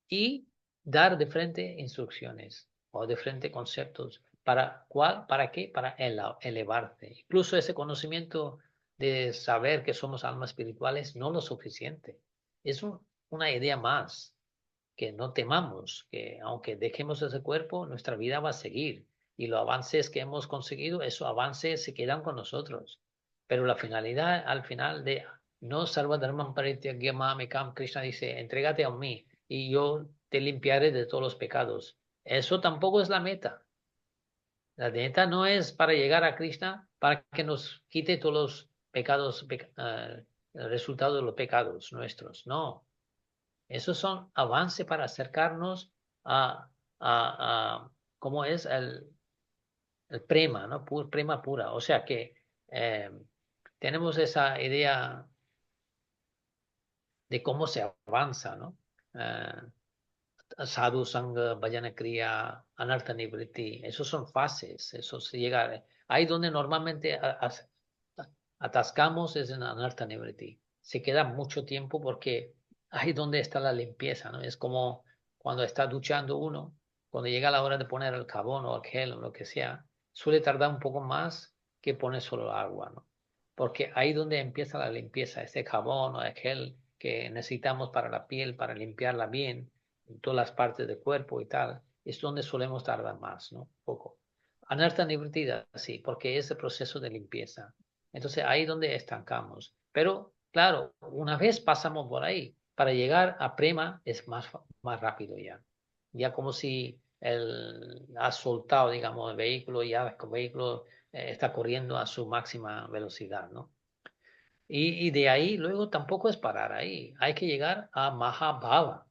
y dar diferentes instrucciones o diferentes conceptos. ¿Para cuál? ¿Para qué? Para elevarse. Incluso ese conocimiento de saber que somos almas espirituales no es lo suficiente. Es una idea más, que no temamos, que aunque dejemos ese cuerpo, nuestra vida va a seguir. Y los avances que hemos conseguido, esos avances se quedan con nosotros. Pero la finalidad, al final de no sarvadharman parityagyam mamekam, Krishna dice, entrégate a mí y yo te limpiaré de todos los pecados. Eso tampoco es la meta. La meta no es para llegar a Krishna, para que nos quite todos los pecados, el resultado de los pecados nuestros. No. Esos son avances para acercarnos a cómo es el prema, ¿no? Prema pura. O sea que tenemos esa idea de cómo se avanza, ¿no? Sadhu Sangha, Bhajana Kriya, Anartha Nivriti, esos son fases, eso se llega. Ahí donde normalmente atascamos es en Anartha Nivriti. Se queda mucho tiempo porque ahí donde está la limpieza, ¿no? Es como cuando está duchando uno, cuando llega la hora de poner el jabón o el gel o lo que sea, suele tardar un poco más que poner solo agua, ¿no? Porque ahí donde empieza la limpieza, ese jabón o el gel que necesitamos para la piel, para limpiarla bien, en todas las partes del cuerpo y tal, es donde solemos tardar más, ¿no? Poco. Anartha Nivrtida, sí, porque es el proceso de limpieza. Entonces ahí es donde estancamos. Pero claro, una vez pasamos por ahí, para llegar a Prema es más rápido ya. Ya como si ha soltado, digamos, el vehículo, ya el vehículo está corriendo a su máxima velocidad, ¿no? Y de ahí luego tampoco es parar ahí. Hay que llegar a Mahabhava.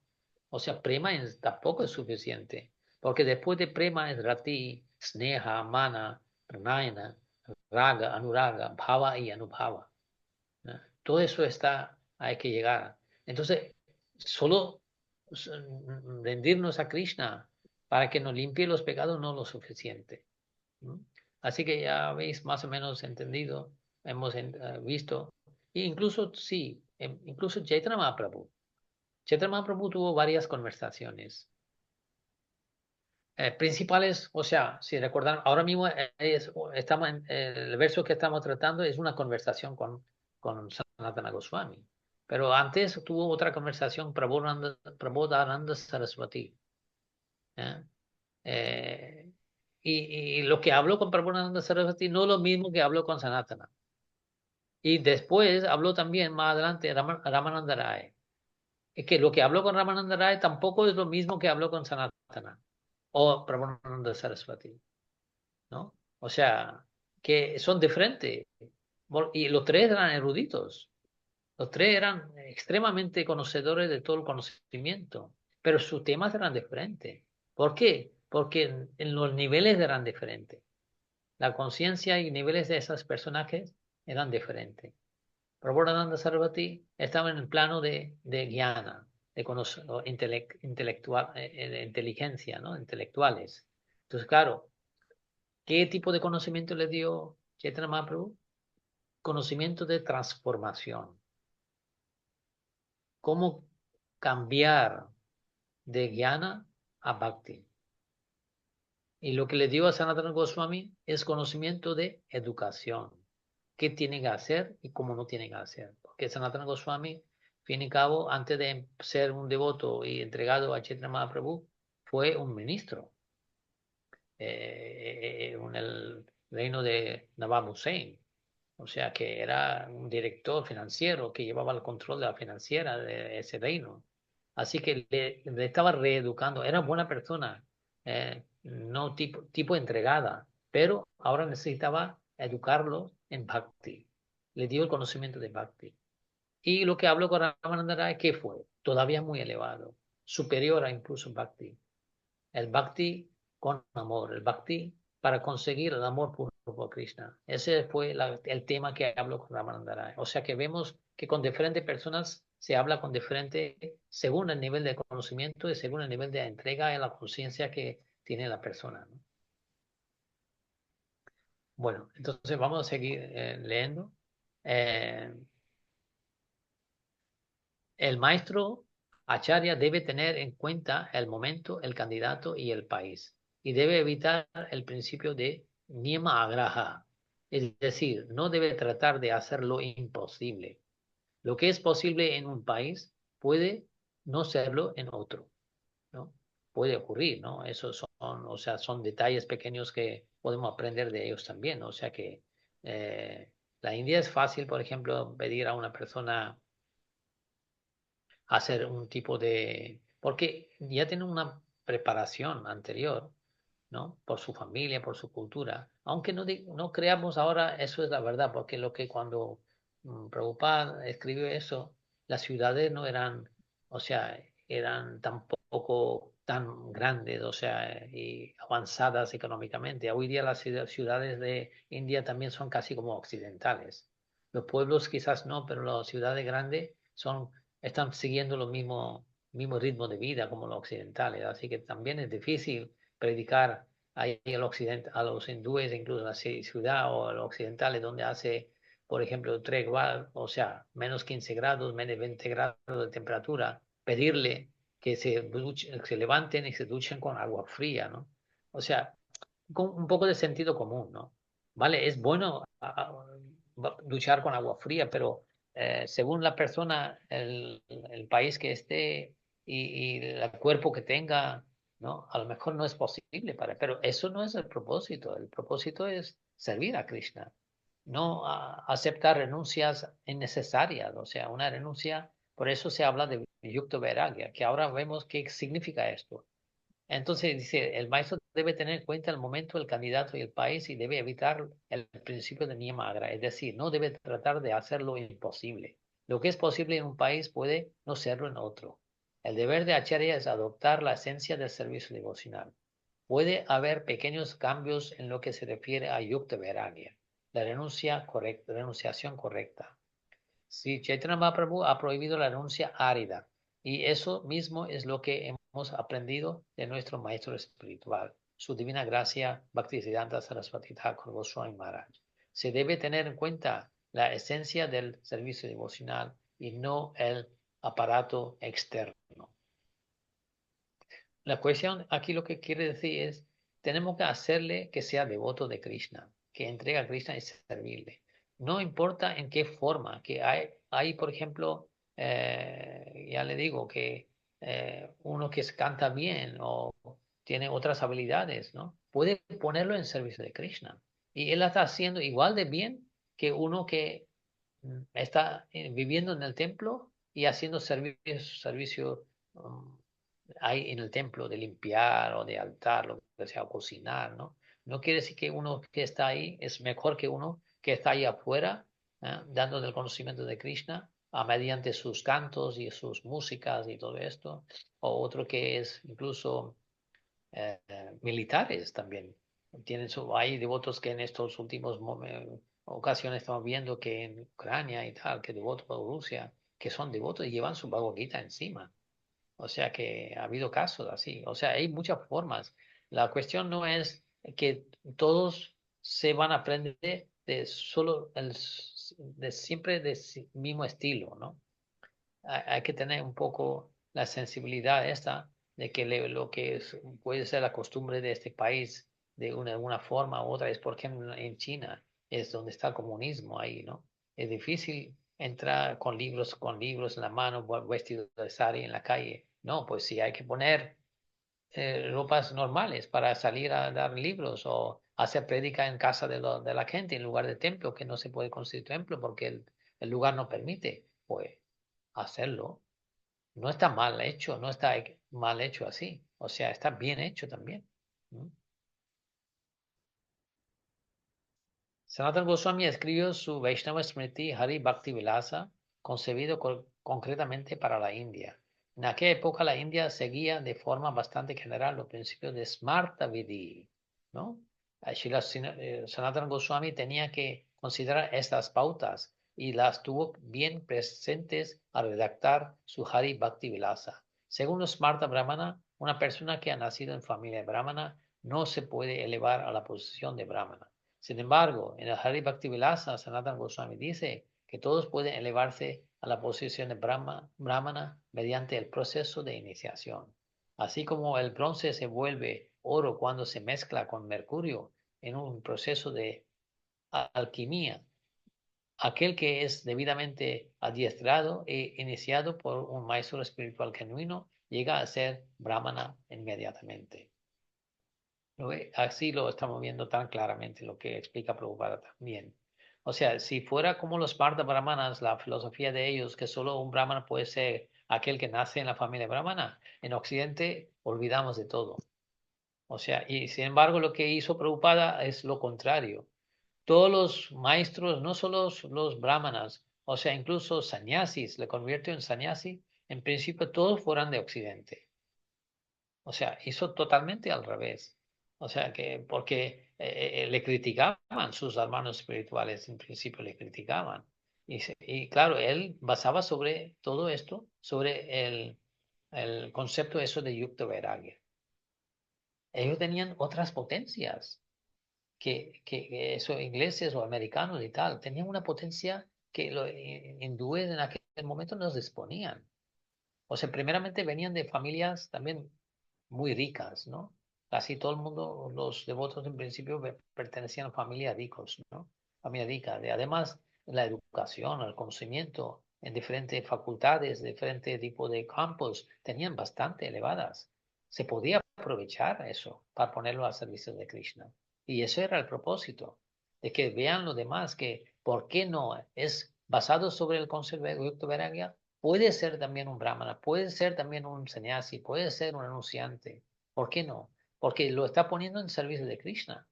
O sea, prema tampoco es suficiente. Porque después de prema es rati, sneha, mana, pranayana, raga, anuraga, bhava y anubhava. ¿No? Todo eso hay que llegar. Entonces, solo rendirnos a Krishna para que nos limpie los pecados no es lo suficiente. ¿No? Así que ya habéis más o menos entendido, hemos visto. E incluso, sí, incluso Chaitanya Mahaprabhu. Chaitanya Mahaprabhu tuvo varias conversaciones. Principales, o sea, si recordan, ahora mismo estamos el verso que estamos tratando es una conversación con Sanatana Goswami. Pero antes tuvo otra conversación Prabodhananda Saraswati. Y lo que habló con Prabodhananda Saraswati no es lo mismo que habló con Sanatana. Y después habló también más adelante Ramananda Rai. Es que lo que habló con Ramananda Rai tampoco es lo mismo que habló con Sanatana o Prabhupada Saraswati, ¿no? O sea, que son diferentes. Y los tres eran eruditos. Los tres eran extremadamente conocedores de todo el conocimiento, pero sus temas eran diferentes. ¿Por qué? Porque en los niveles eran diferentes. La conciencia y niveles de esos personajes eran diferentes. Prabhupada Sarasvati estaba en el plano de jnana, de intelectual, de inteligencia, ¿no? Intelectuales. Entonces, claro, ¿qué tipo de conocimiento le dio Chaitanya Mahaprabhu? Conocimiento de transformación. ¿Cómo cambiar de jnana a bhakti? Y lo que le dio a Sanatana Goswami es conocimiento de educación. ¿Qué tiene que hacer y cómo no tiene que hacer? Porque Sanatana Goswami, fin y cabo, antes de ser un devoto y entregado a Chaitanya Mahaprabhu, fue un ministro en el reino de Nawab Hussain. O sea que era un director financiero que llevaba el control de la financiera de ese reino. Así que le estaba reeducando. Era buena persona, no tipo entregada, pero ahora necesitaba educarlo en Bhakti. Le dio el conocimiento de Bhakti. Y lo que habló con Ramananda Rai, ¿qué fue? Todavía muy elevado, superior a incluso Bhakti. El Bhakti con amor, el Bhakti para conseguir el amor puro por Krishna. Ese fue el tema que habló con Ramananda Rai. O sea que vemos que con diferentes personas se habla con diferente, según el nivel de conocimiento y según el nivel de entrega y la conciencia que tiene la persona, ¿no? Bueno, entonces vamos a seguir leyendo. Eh, el maestro Acharya debe tener en cuenta el momento, el candidato y el país. Y debe evitar el principio de niyama agraha. Es decir, no debe tratar de hacer lo imposible. Lo que es posible en un país puede no serlo en otro, ¿no? Puede ocurrir, ¿no? Esos son, o sea, son detalles pequeños que podemos aprender de ellos también, ¿no? O sea que la India es fácil, por ejemplo, pedir a una persona hacer un tipo de... porque ya tiene una preparación anterior, ¿no? Por su familia, por su cultura. Aunque no creamos ahora, eso es la verdad, porque lo que cuando Prabhupada escribió eso, las ciudades no eran, o sea, eran tampoco tan grandes, o sea, y avanzadas económicamente. Hoy día las ciudades de India también son casi como occidentales. Los pueblos quizás no, pero las ciudades grandes están siguiendo los mismo ritmo de vida como los occidentales. Así que también es difícil predicar ahí al occidente, a los hindúes, incluso en la ciudad o a los occidentales, donde hace, por ejemplo, 3 grados, o sea, menos 15 grados, menos 20 grados de temperatura, pedirle que se levanten y se duchen con agua fría, ¿no? O sea, con un poco de sentido común, ¿no? Vale, es bueno duchar con agua fría, pero según la persona, el país que esté y el cuerpo que tenga, ¿no? A lo mejor no es posible pero eso no es el propósito. El propósito es servir a Krishna, no aceptar renuncias innecesarias, o sea, una renuncia, por eso se habla de yukta vairagya, que ahora vemos qué significa esto. Entonces dice, el maestro debe tener en cuenta el momento, el candidato y el país y debe evitar el principio de niyama agra, es decir, no debe tratar de hacer lo imposible. Lo que es posible en un país puede no serlo en otro. El deber de Acharya es adoptar la esencia del servicio devocional. Puede haber pequeños cambios en lo que se refiere a yukta vairagya, la renunciación correcta. Sí, Chaitanya Mahaprabhu ha prohibido la renuncia árida y eso mismo es lo que hemos aprendido de nuestro maestro espiritual, su divina gracia Bhaktisiddhanta Saraswati Thakur Goswami Maharaj. Se debe tener en cuenta la esencia del servicio devocional y no el aparato externo. La cuestión aquí lo que quiere decir es, tenemos que hacerle que sea devoto de Krishna, que entregue a Krishna y servirle. No importa en qué forma, que hay por ejemplo, ya le digo que uno que canta bien o tiene otras habilidades, ¿no? Puede ponerlo en servicio de Krishna. Y él está haciendo igual de bien que uno que está viviendo en el templo y haciendo servicio hay en el templo de limpiar o de altar, lo que sea, o cocinar, ¿no? No quiere decir que uno que está ahí es mejor que uno que está ahí afuera, dando el conocimiento de Krishna mediante sus cantos y sus músicas y todo esto, o otro que es incluso militares también. Hay devotos que en estos últimos ocasiones estamos viendo que en Ucrania y tal, que devotos de Rusia, que son devotos y llevan su Bhagavad Gita encima. O sea que ha habido casos así. O sea, hay muchas formas. La cuestión no es que todos se van a aprender de solo de siempre de mismo estilo, ¿no? Hay que tener un poco la sensibilidad esta de que lo que puede ser la costumbre de este país de una forma u otra es porque en China es donde está el comunismo ahí, ¿no? Es difícil entrar con libros en la mano, vestido de sari en la calle. No, pues sí, hay que poner ropas normales para salir a dar libros o hacer prédica en casa de la gente en lugar de templo, que no se puede construir templo porque el lugar no permite, pues hacerlo. No está mal hecho, no está mal hecho así. O sea, está bien hecho también. ¿Mm? Sanatana Goswami escribió su Vaishnava Smriti Hari Bhakti Vilasa, concebido concretamente para la India. En aquella época la India seguía de forma bastante general los principios de Smarta Vidhi, ¿no? Sanatana Goswami tenía que considerar estas pautas y las tuvo bien presentes al redactar su Hari Bhakti Vilasa. Según los Smarta Brahmana, una persona que ha nacido en familia brahmana no se puede elevar a la posición de brahmana. Sin embargo, en el Hari Bhaktivilasa, Sanatana Goswami dice que todos pueden elevarse a la posición de brahmana mediante el proceso de iniciación. Así como el bronce se vuelve oro cuando se mezcla con mercurio en un proceso de alquimia, aquel que es debidamente adiestrado e iniciado por un maestro espiritual genuino llega a ser brahmana inmediatamente. Así lo estamos viendo tan claramente, lo que explica Prabhupada también. O sea, si fuera como los Partha Brahmanas, la filosofía de ellos, que solo un Brahmana puede ser aquel que nace en la familia Brahmana, en Occidente olvidamos de todo. O sea, y sin embargo lo que hizo Prabhupada es lo contrario. Todos los maestros, no solo los Brahmanas, o sea, incluso sannyasis, le convirtió en sannyasi, en principio todos fueran de Occidente. O sea, hizo totalmente al revés. O sea, que porque le criticaban sus hermanos espirituales, en principio le criticaban. Y claro, él basaba sobre todo esto, sobre el concepto eso de Yukta Vairagya. Ellos tenían otras potencias que eso, ingleses o americanos y tal, tenían una potencia que los hindúes en aquel momento nos disponían. O sea, primeramente venían de familias también muy ricas, ¿no? Casi todo el mundo, los devotos en principio pertenecían a familias ricos, ¿no? Familia rica. Además, la educación, el conocimiento en diferentes facultades, diferentes tipos de campos, tenían bastante elevadas. Se podía aprovechar eso para ponerlo al servicio de Krishna. Y eso era el propósito, de que vean los demás que, ¿por qué no? Es basado sobre el concepto de Yukta Vairagya. Puede ser también un brahmana, puede ser también un sannyasi, puede ser un anunciante. ¿Por qué no? Porque lo está poniendo en servicio de Krishna.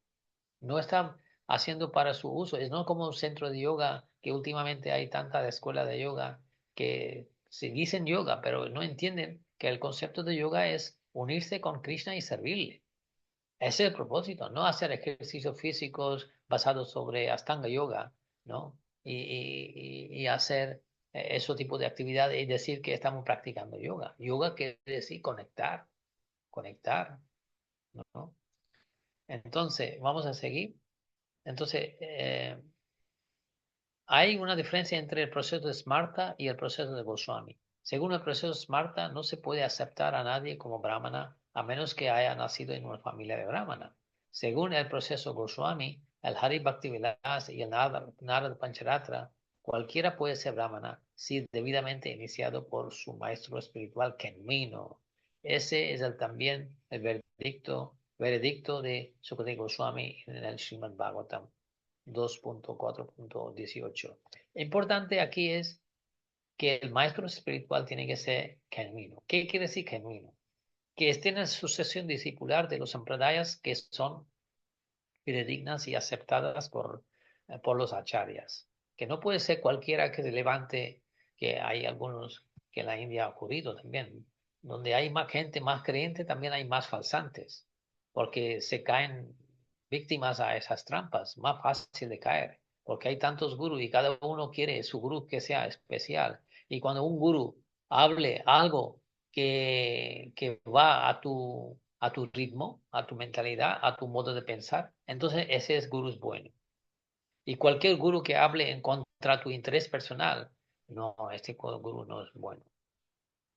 No está haciendo para su uso. Es no como un centro de yoga, que últimamente hay tanta escuela de yoga que se dicen yoga, pero no entienden que el concepto de yoga es unirse con Krishna y servirle. Ese es el propósito, no hacer ejercicios físicos basados sobre Astanga Yoga, ¿no? Y hacer ese tipo de actividad y decir que estamos practicando yoga. Yoga quiere decir conectar, ¿no? Entonces, vamos a seguir. Entonces, hay una diferencia entre el proceso de Smarta y el proceso de Goswami. Según el proceso Smarta, no se puede aceptar a nadie como brahmana a menos que haya nacido en una familia de brahmana. Según el proceso Goswami, el Hari Bhakti Vilas y el Narada Pancharatra, cualquiera puede ser brahmana si debidamente iniciado por su maestro espiritual genuino. Ese es también el veredicto de Sukadeva Goswami en el Srimad Bhagavatam 2.4.18. Importante aquí es que el maestro espiritual tiene que ser genuino. ¿Qué quiere decir genuino? Que esté en la sucesión discipular de los sampradayas que son fidedignas y aceptadas por los acharyas. Que no puede ser cualquiera que se levante, que hay algunos que en la India ha ocurrido también. Donde hay más gente, más creyente, también hay más falsantes, porque se caen víctimas a esas trampas, más fácil de caer, porque hay tantos gurús y cada uno quiere su gurú que sea especial. Y cuando un gurú hable algo que va a tu ritmo, a tu mentalidad, a tu modo de pensar, entonces ese es gurú bueno. Y cualquier gurú que hable en contra tu interés personal, no, este gurú no es bueno.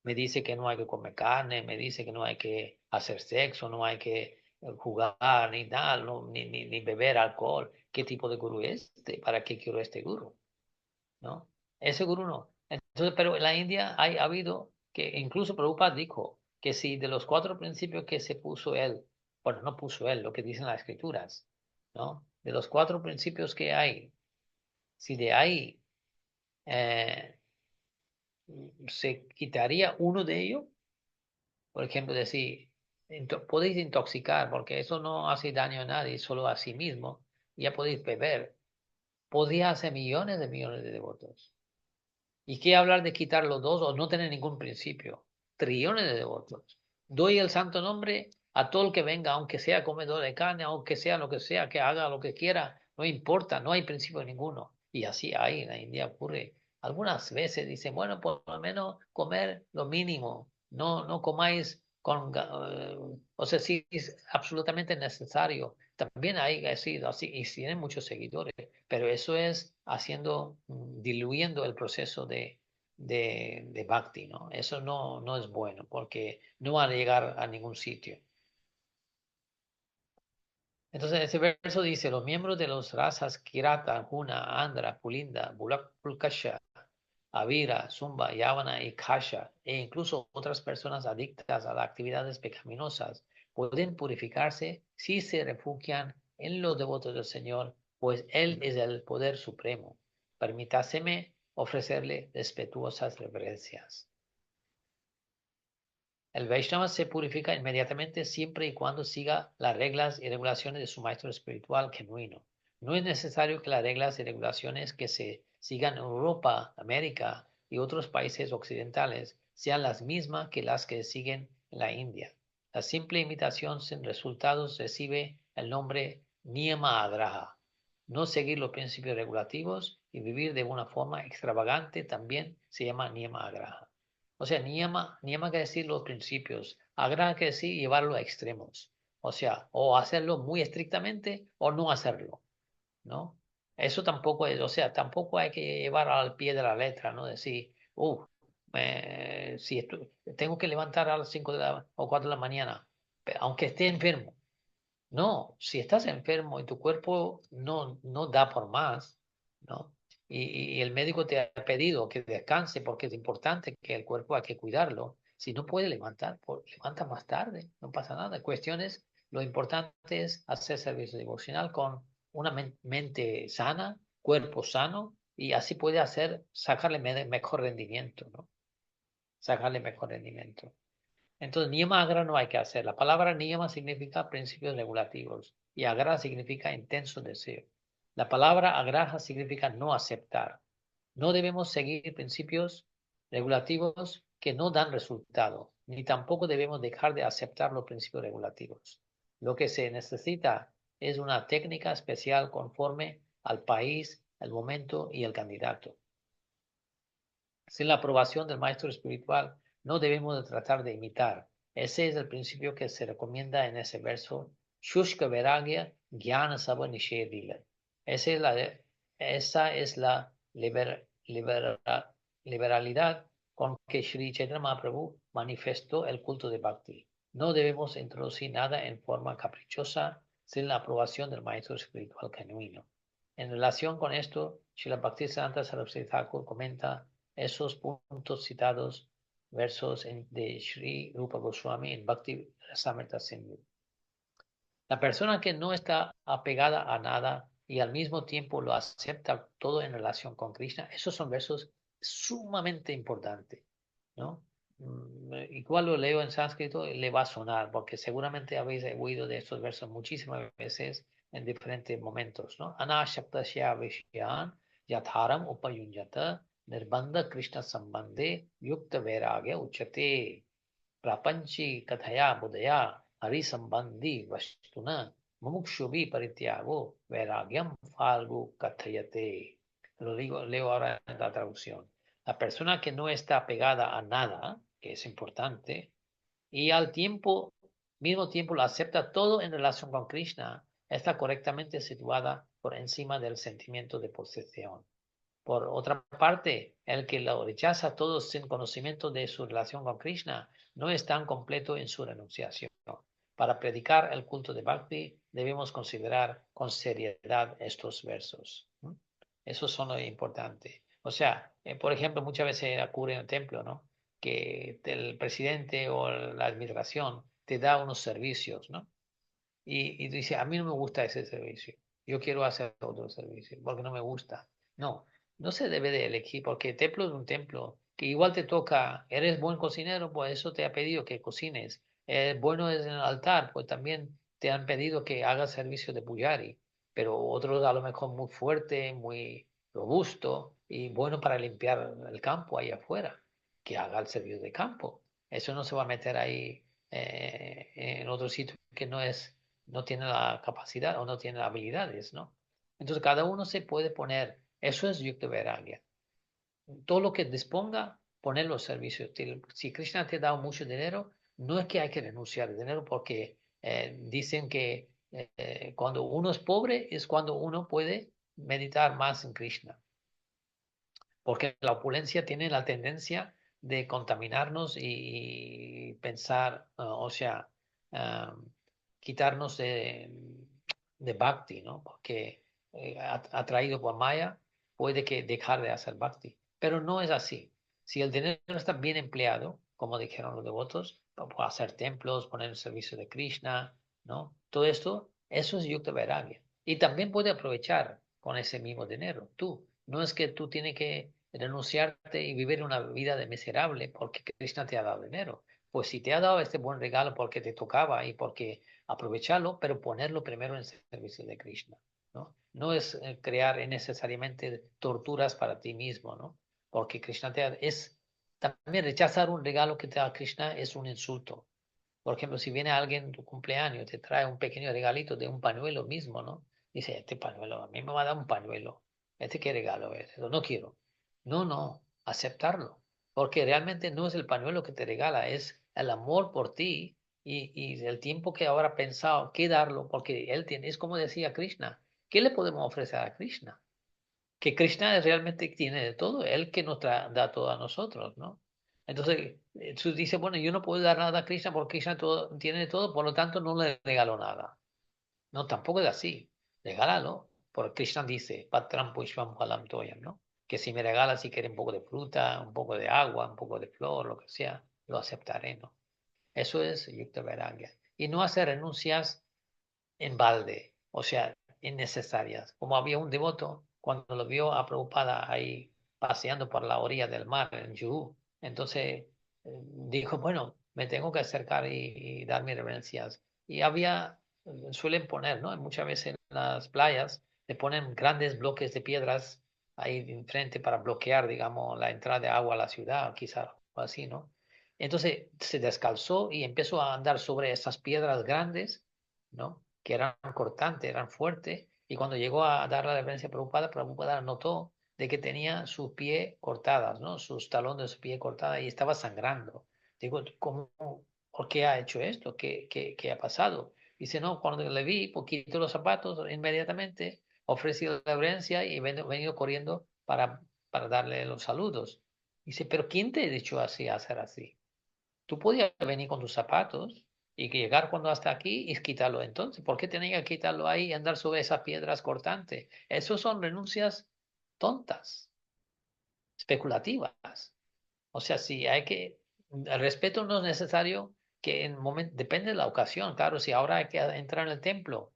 Me dice que no hay que comer carne, me dice que no hay que hacer sexo, no hay que jugar, ni nada, ni beber alcohol. ¿Qué tipo de gurú es este? ¿Para qué quiero este gurú? ¿No? Ese gurú no. Entonces, pero en la India ha habido que incluso Prabhupada dijo que si de los 4 principios que se puso él, bueno, no puso él, lo que dicen las escrituras, ¿no? De los 4 principios que hay, si de ahí se quitaría uno de ellos, por ejemplo, decir, podéis intoxicar porque eso no hace daño a nadie, solo a sí mismo, ya podéis beber, podría hacer millones de devotos. ¿Y qué hablar de quitar los 2 o no tener ningún principio? Trillones de devotos. Doy el santo nombre a todo el que venga, aunque sea comedor de carne, aunque sea lo que sea, que haga lo que quiera, no importa, no hay principio ninguno. Y así hay, en la India ocurre. Algunas veces dicen, bueno, por lo menos comer lo mínimo, no comáis o sea, si es absolutamente necesario. También hay sido así y tienen muchos seguidores, pero eso es diluyendo el proceso de Bhakti, ¿no? Eso no es bueno porque no van a llegar a ningún sitio. Entonces, ese verso dice: los miembros de las razas Kirata, Juna, Andhra, Pulinda, Pulkasha, Avira, Zumba, Yavana y Kasha, e incluso otras personas adictas a las actividades pecaminosas, pueden purificarse si se refugian en los devotos del Señor, pues Él es el poder supremo. Permítaseme ofrecerle respetuosas reverencias. El Vaishnava se purifica inmediatamente siempre y cuando siga las reglas y regulaciones de su maestro espiritual genuino. No es necesario que las reglas y regulaciones que se sigan en Europa, América y otros países occidentales sean las mismas que las que siguen en la India. La simple imitación sin resultados recibe el nombre Niyama Agraha. No seguir los principios regulativos y vivir de una forma extravagante también se llama Niyama Agraha. O sea, niyama quiere decir los principios, agraha quiere decir llevarlo a extremos. O sea, o hacerlo muy estrictamente o no hacerlo, ¿no? Eso tampoco es, o sea, tampoco hay que llevar al pie de la letra, ¿no? Decir, si tengo que levantar a las 5 o 4 de la mañana, aunque esté enfermo. No, si estás enfermo y tu cuerpo no da por más, ¿no? Y el médico te ha pedido que descanse porque es importante que el cuerpo hay que cuidarlo. Si no puede levantar, levanta más tarde, no pasa nada. Cuestiones, lo importante es hacer servicio devocional con una mente sana, cuerpo sano, y así puede sacarle mejor rendimiento, ¿no? Sacarle mejor rendimiento. Entonces, niyama agra no hay que hacer. La palabra niyama significa principios regulativos y agra significa intenso deseo. La palabra agraha significa no aceptar. No debemos seguir principios regulativos que no dan resultado, ni tampoco debemos dejar de aceptar los principios regulativos. Lo que se necesita es una técnica especial conforme al país, el momento y el candidato. Sin la aprobación del maestro espiritual, no debemos de tratar de imitar. Ese es el principio que se recomienda en ese verso. Shushka Vairagya Jnana Sava Nishedila. Esa es la liberalidad con que Sri Chaitanya Mahaprabhu manifestó el culto de Bhakti. No debemos introducir nada en forma caprichosa sin la aprobación del maestro espiritual genuino. En relación con esto, Srila Bhaktisiddhanta Saraswati Thakur comenta esos puntos citados, versos de Sri Rupa Goswami en Bhakti Rasamrita Sindhu. La persona que no está apegada a nada y al mismo tiempo lo acepta todo en relación con Krishna, esos son versos sumamente importantes, ¿no? Igual lo leo en sánscrito y le va a sonar, porque seguramente habéis oído de estos versos muchísimas veces en diferentes momentos, ¿no? Anashaktasya Vishyan Yatharam Upayunyata nirbandha Krishna sambandhe yukta vairagya uchate prapanchi kathaya budaya hari sambandhi vashtuna mumukshubhi parityago vairagyam falgu kathayate. Lo digo, leo ahora en la traducción. La persona que no está pegada a nada, que es importante, y al mismo tiempo lo acepta todo en relación con Krishna, está correctamente situada por encima del sentimiento de posesión. Por otra parte, el que lo rechaza todo sin conocimiento de su relación con Krishna no es tan completo en su renunciación. Para predicar el culto de Bhakti debemos considerar con seriedad estos versos. Esos son lo importante. O sea, por ejemplo, muchas veces ocurre en el templo, ¿no? Que el presidente o la administración te da unos servicios, ¿no? Y tú dices, a mí no me gusta ese servicio, yo quiero hacer otro servicio, porque no me gusta. No, no se debe de elegir, porque el templo es un templo, que igual te toca, eres buen cocinero, pues eso te ha pedido que cocines. Bueno es en el altar, pues también te han pedido que hagas servicio de pujari, pero otros a lo mejor muy fuerte, muy robusto y bueno para limpiar el campo ahí afuera, que haga el servicio de campo. Eso no se va a meter ahí en otro sitio que no tiene la capacidad o no tiene las habilidades, ¿no? Entonces cada uno se puede poner, eso es Yukta Vairagya. Todo lo que disponga, poner los servicios. Si Krishna te da mucho dinero, no es que hay que renunciar al dinero porque dicen que cuando uno es pobre es cuando uno puede meditar más en Krishna. Porque la opulencia tiene la tendencia de contaminarnos y pensar, o sea, quitarnos de bhakti, ¿no? Porque atraído por Maya puede que dejar de hacer bhakti. Pero no es así. Si el dinero está bien empleado, como dijeron los devotos, para hacer templos, poner en servicio de Krishna, ¿no? Todo esto, eso es Yukta Vairagya. Y también puede aprovechar con ese mismo dinero, tú. No es que tú tienes que renunciarte y vivir una vida de miserable porque Krishna te ha dado dinero. Pues si te ha dado este buen regalo porque te tocaba y porque aprovecharlo, pero ponerlo primero en servicio de Krishna, ¿no? No es crear innecesariamente torturas para ti mismo, ¿no? Porque Krishna también rechazar un regalo que te da Krishna es un insulto. Por ejemplo, si viene alguien en tu cumpleaños, te trae un pequeño regalito de un pañuelo mismo, ¿no? Dice, este pañuelo, a mí me va a dar un pañuelo. ¿Qué regalo es? No quiero. No, aceptarlo. Porque realmente no es el pañuelo que te regala, es el amor por ti y el tiempo que ahora ha pensado que darlo, porque él tiene, es como decía Krishna, ¿qué le podemos ofrecer a Krishna? Que Krishna realmente tiene de todo, él que nos da todo a nosotros, ¿no? Entonces, tú dices, bueno, yo no puedo dar nada a Krishna porque Krishna tiene de todo, por lo tanto no le regalo nada. No, tampoco es así. Regálalo. Porque Krishna dice, Patram Pushpam Phalam Toyam, ¿no? Que si me regalas, si quieres un poco de fruta, un poco de agua, un poco de flor, lo que sea, lo aceptaré, ¿no? Eso es Yukta Vairagya. Y no hacer renuncias en balde, o sea, innecesarias. Como había un devoto, cuando lo vio a Prabhupada ahí paseando por la orilla del mar en Juhu, entonces dijo, bueno, me tengo que acercar y dar mis reverencias. Y suelen poner, ¿no? Muchas veces en las playas le ponen grandes bloques de piedras ahí enfrente para bloquear, digamos, la entrada de agua a la ciudad, quizás, o así, ¿no? Entonces se descalzó y empezó a andar sobre esas piedras grandes, ¿no? Que eran cortantes, eran fuertes, y cuando llegó a dar la reverencia a Prabhupada notó de que tenía sus pies cortadas, ¿no? Sus talones de su pie cortadas y estaba sangrando. Digo, ¿por qué ha hecho esto? ¿Qué ha pasado? Dice, no, cuando le vi, pues quitó los zapatos inmediatamente, ofrecí la reverencia y venido corriendo para darle los saludos. Dice, pero ¿quién te ha dicho así, hacer así? Tú podías venir con tus zapatos y llegar cuando hasta aquí y quitarlo entonces. ¿Por qué tenía que quitarlo ahí y andar sobre esas piedras cortantes? Esas son renuncias tontas, especulativas. O sea, sí hay que, el respeto no es necesario que en momento, depende de la ocasión. Claro, si ahora hay que entrar en el templo,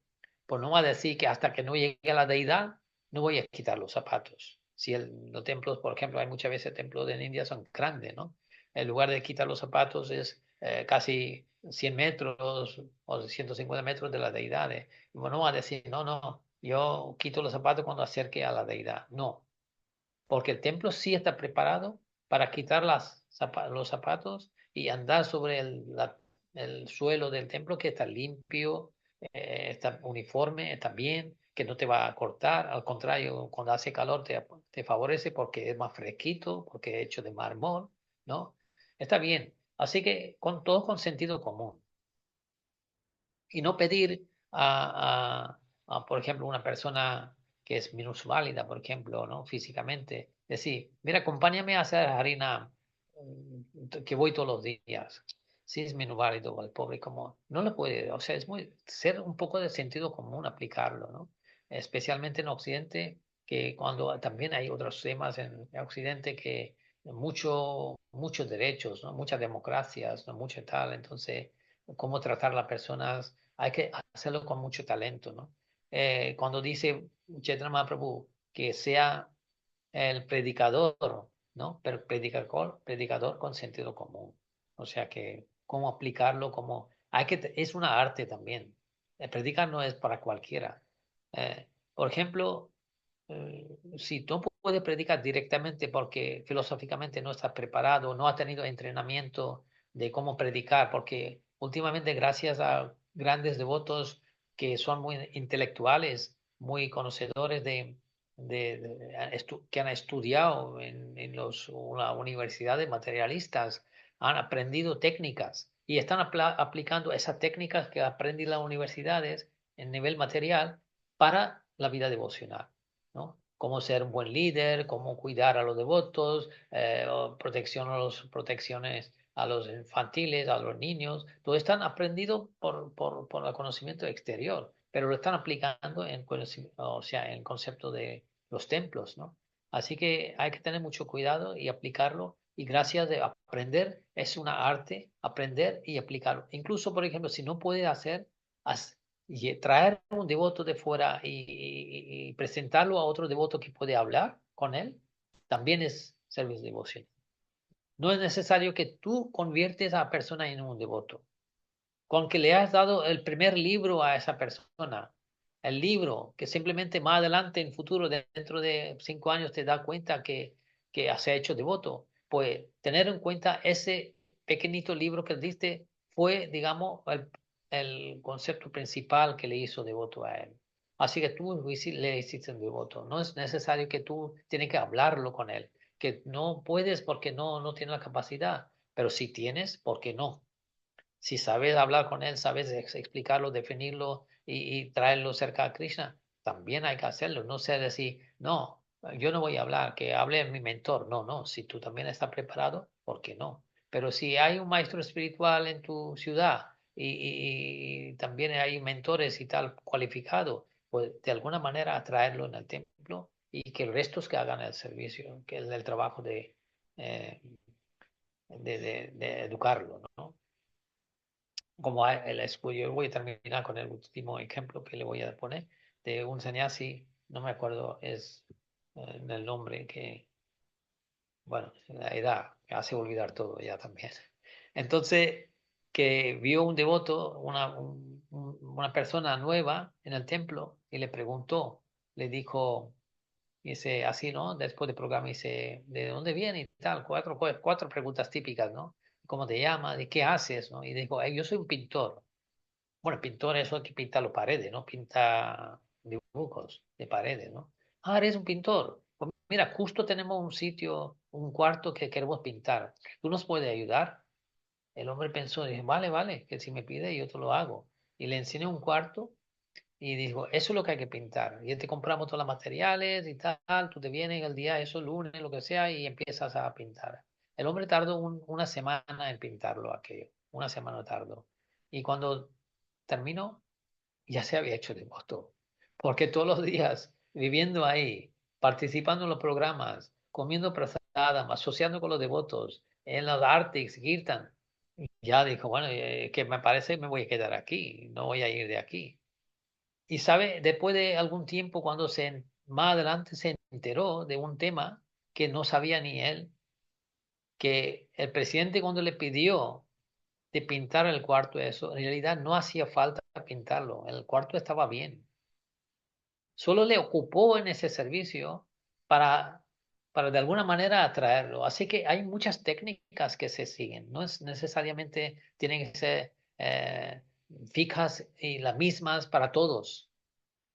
pues no va a decir que hasta que no llegue a la deidad, no voy a quitar los zapatos. Si los templos, por ejemplo, hay muchas veces templos en India son grandes, ¿no? En lugar de quitar los zapatos es casi 100 metros o 150 metros de las deidades. Bueno, no va a decir, no, yo quito los zapatos cuando acerque a la deidad. No, porque el templo sí está preparado para quitar los zapatos y andar sobre el suelo del templo, que está limpio, está uniforme, está bien, que no te va a cortar. Al contrario, cuando hace calor te favorece porque es más fresquito, porque es hecho de mármol, ¿no? Está bien. Así que todo con sentido común. Y no pedir por ejemplo, una persona que es minusválida, por ejemplo, ¿no? Físicamente, decir, mira, acompáñame a hacer harina, que voy todos los días. Si es minusválido, el pobre, como no lo puede, o sea, es muy, ser un poco de sentido común, aplicarlo, ¿no? Especialmente en Occidente, que cuando también hay otros temas en Occidente que muchos derechos, ¿no? Muchas democracias, ¿no? Mucho tal, entonces cómo tratar a las personas, hay que hacerlo con mucho talento, ¿no? Cuando dice Chaitanya Mahaprabhu que sea el predicador, ¿no? Pero predicador con sentido común. O sea que cómo aplicarlo, es una arte también. El predicar no es para cualquiera. Por ejemplo, si tú puedes predicar directamente porque filosóficamente no estás preparado, no has tenido entrenamiento de cómo predicar, porque últimamente gracias a grandes devotos que son muy intelectuales, muy conocedores que han estudiado en las universidades materialistas, han aprendido técnicas y están aplicando esas técnicas que aprendí en las universidades en nivel material para la vida devocional, ¿no? Cómo ser un buen líder, cómo cuidar a los devotos, protecciones a los infantiles, a los niños. Todo están aprendido por el conocimiento exterior, pero lo están aplicando o sea, en concepto de los templos, ¿no? Así que hay que tener mucho cuidado y aplicarlo. Y gracias de aprender, es una arte, aprender y aplicarlo. Incluso, por ejemplo, si no puedes hacer, y traer un devoto de fuera y presentarlo a otro devoto que puede hablar con él, también es servicio de devoción. No es necesario que tú conviertes a la persona en un devoto. Con que le has dado el primer libro a esa persona, el libro que simplemente más adelante, en futuro, dentro de 5 años, te da cuenta que se ha hecho devoto, pues tener en cuenta ese pequeñito libro que le diste fue, digamos, el concepto principal que le hizo devoto a él. Así que tú le hiciste un devoto. No es necesario que tú tienes que hablarlo con él, que no puedes porque no tienes la capacidad, pero si tienes, ¿por qué no? Si sabes hablar con él, sabes explicarlo, definirlo y traerlo cerca a Krishna, también hay que hacerlo. No sea decir, no, yo no voy a hablar, que hable mi mentor. No, no, si tú también estás preparado, ¿por qué no? Pero si hay un maestro espiritual en tu ciudad y también hay mentores y tal cualificados, pues de alguna manera atraerlo en el templo y que el resto es que hagan el servicio, que es el trabajo eh, de educarlo, ¿no? Como yo voy a terminar con el último ejemplo que le voy a poner de un sannyasi, no me acuerdo es el nombre, que bueno, la edad me hace olvidar todo ya también. Entonces, que vio un devoto, una persona nueva en el templo y le preguntó, le dijo, dice así, ¿no? Después del programa dice, ¿de dónde viene? Y tal, cuatro preguntas típicas, ¿no? ¿Cómo te llamas? ¿De qué haces? ¿No? Y dijo, yo soy un pintor. Bueno, pintor es el que pinta las paredes, ¿no? Pinta dibujos de paredes, ¿no? Ah, eres un pintor. Pues mira, justo tenemos un sitio, un cuarto que queremos pintar. ¿Tú nos puedes ayudar? El hombre pensó, dije, vale, vale, que si me pide yo te lo hago. Y le enseñé un cuarto y dijo, eso es lo que hay que pintar. Y te compramos todos los materiales y tal, tú te vienes el día, eso, lunes, lo que sea, y empiezas a pintar. El hombre tardó una semana en pintarlo aquello, una semana tardó. Y cuando terminó, ya se había hecho devoto, porque todos los días viviendo ahí, participando en los programas, comiendo prasadam, asociando con los devotos, en los artics, kirtan, ya dijo, bueno, que me parece me voy a quedar aquí, no voy a ir de aquí. Y sabe, después de algún tiempo, cuando más adelante se enteró de un tema que no sabía ni él, que el presidente cuando le pidió de pintar el cuarto, eso, en realidad no hacía falta pintarlo, el cuarto estaba bien. Solo le ocupó en ese servicio para, para de alguna manera atraerlo. Así que hay muchas técnicas que se siguen. No es necesariamente tienen que ser fijas y las mismas para todos.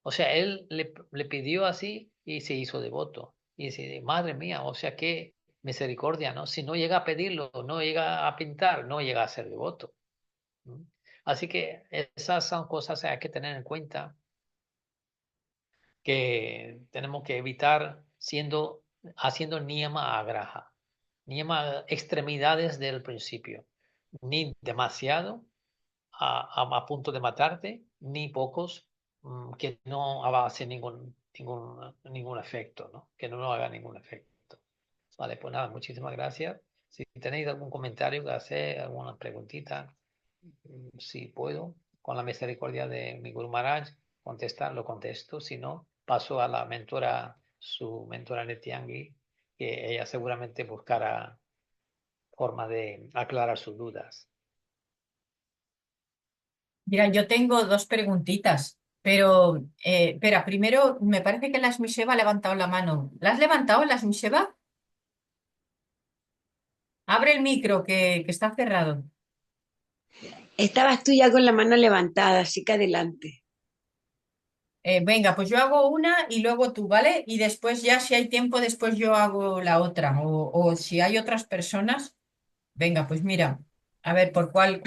O sea, él le pidió así y se hizo devoto. Y dice, madre mía, o sea, qué misericordia, ¿no? Si no llega a pedirlo, no llega a pintar, no llega a ser devoto. ¿Mm? Así que esas son cosas que hay que tener en cuenta, que tenemos que evitar haciendo niyama agraha, niyama extremidades del principio, ni demasiado a punto de matarte, ni pocos que no hace ningún efecto, ¿no? Que no haga ningún efecto. Vale, pues nada, muchísimas gracias. Si tenéis algún comentario que hacer, alguna preguntita, si puedo, con la misericordia de mi Guru Maharaj, contestar, lo contesto. Si no, paso a la mentora, su mentora Nityangi, que ella seguramente buscará forma de aclarar sus dudas. Mira, yo tengo dos preguntitas, pero espera, primero me parece que la Sheva ha levantado la mano. ¿La has levantado, la Sheva? Abre el micro que está cerrado. Estabas tú ya con la mano levantada, así que adelante. Venga, pues yo hago una y luego tú, ¿vale? Y después ya si hay tiempo, después yo hago la otra. O si hay otras personas, venga, pues mira, a ver, ¿por cuál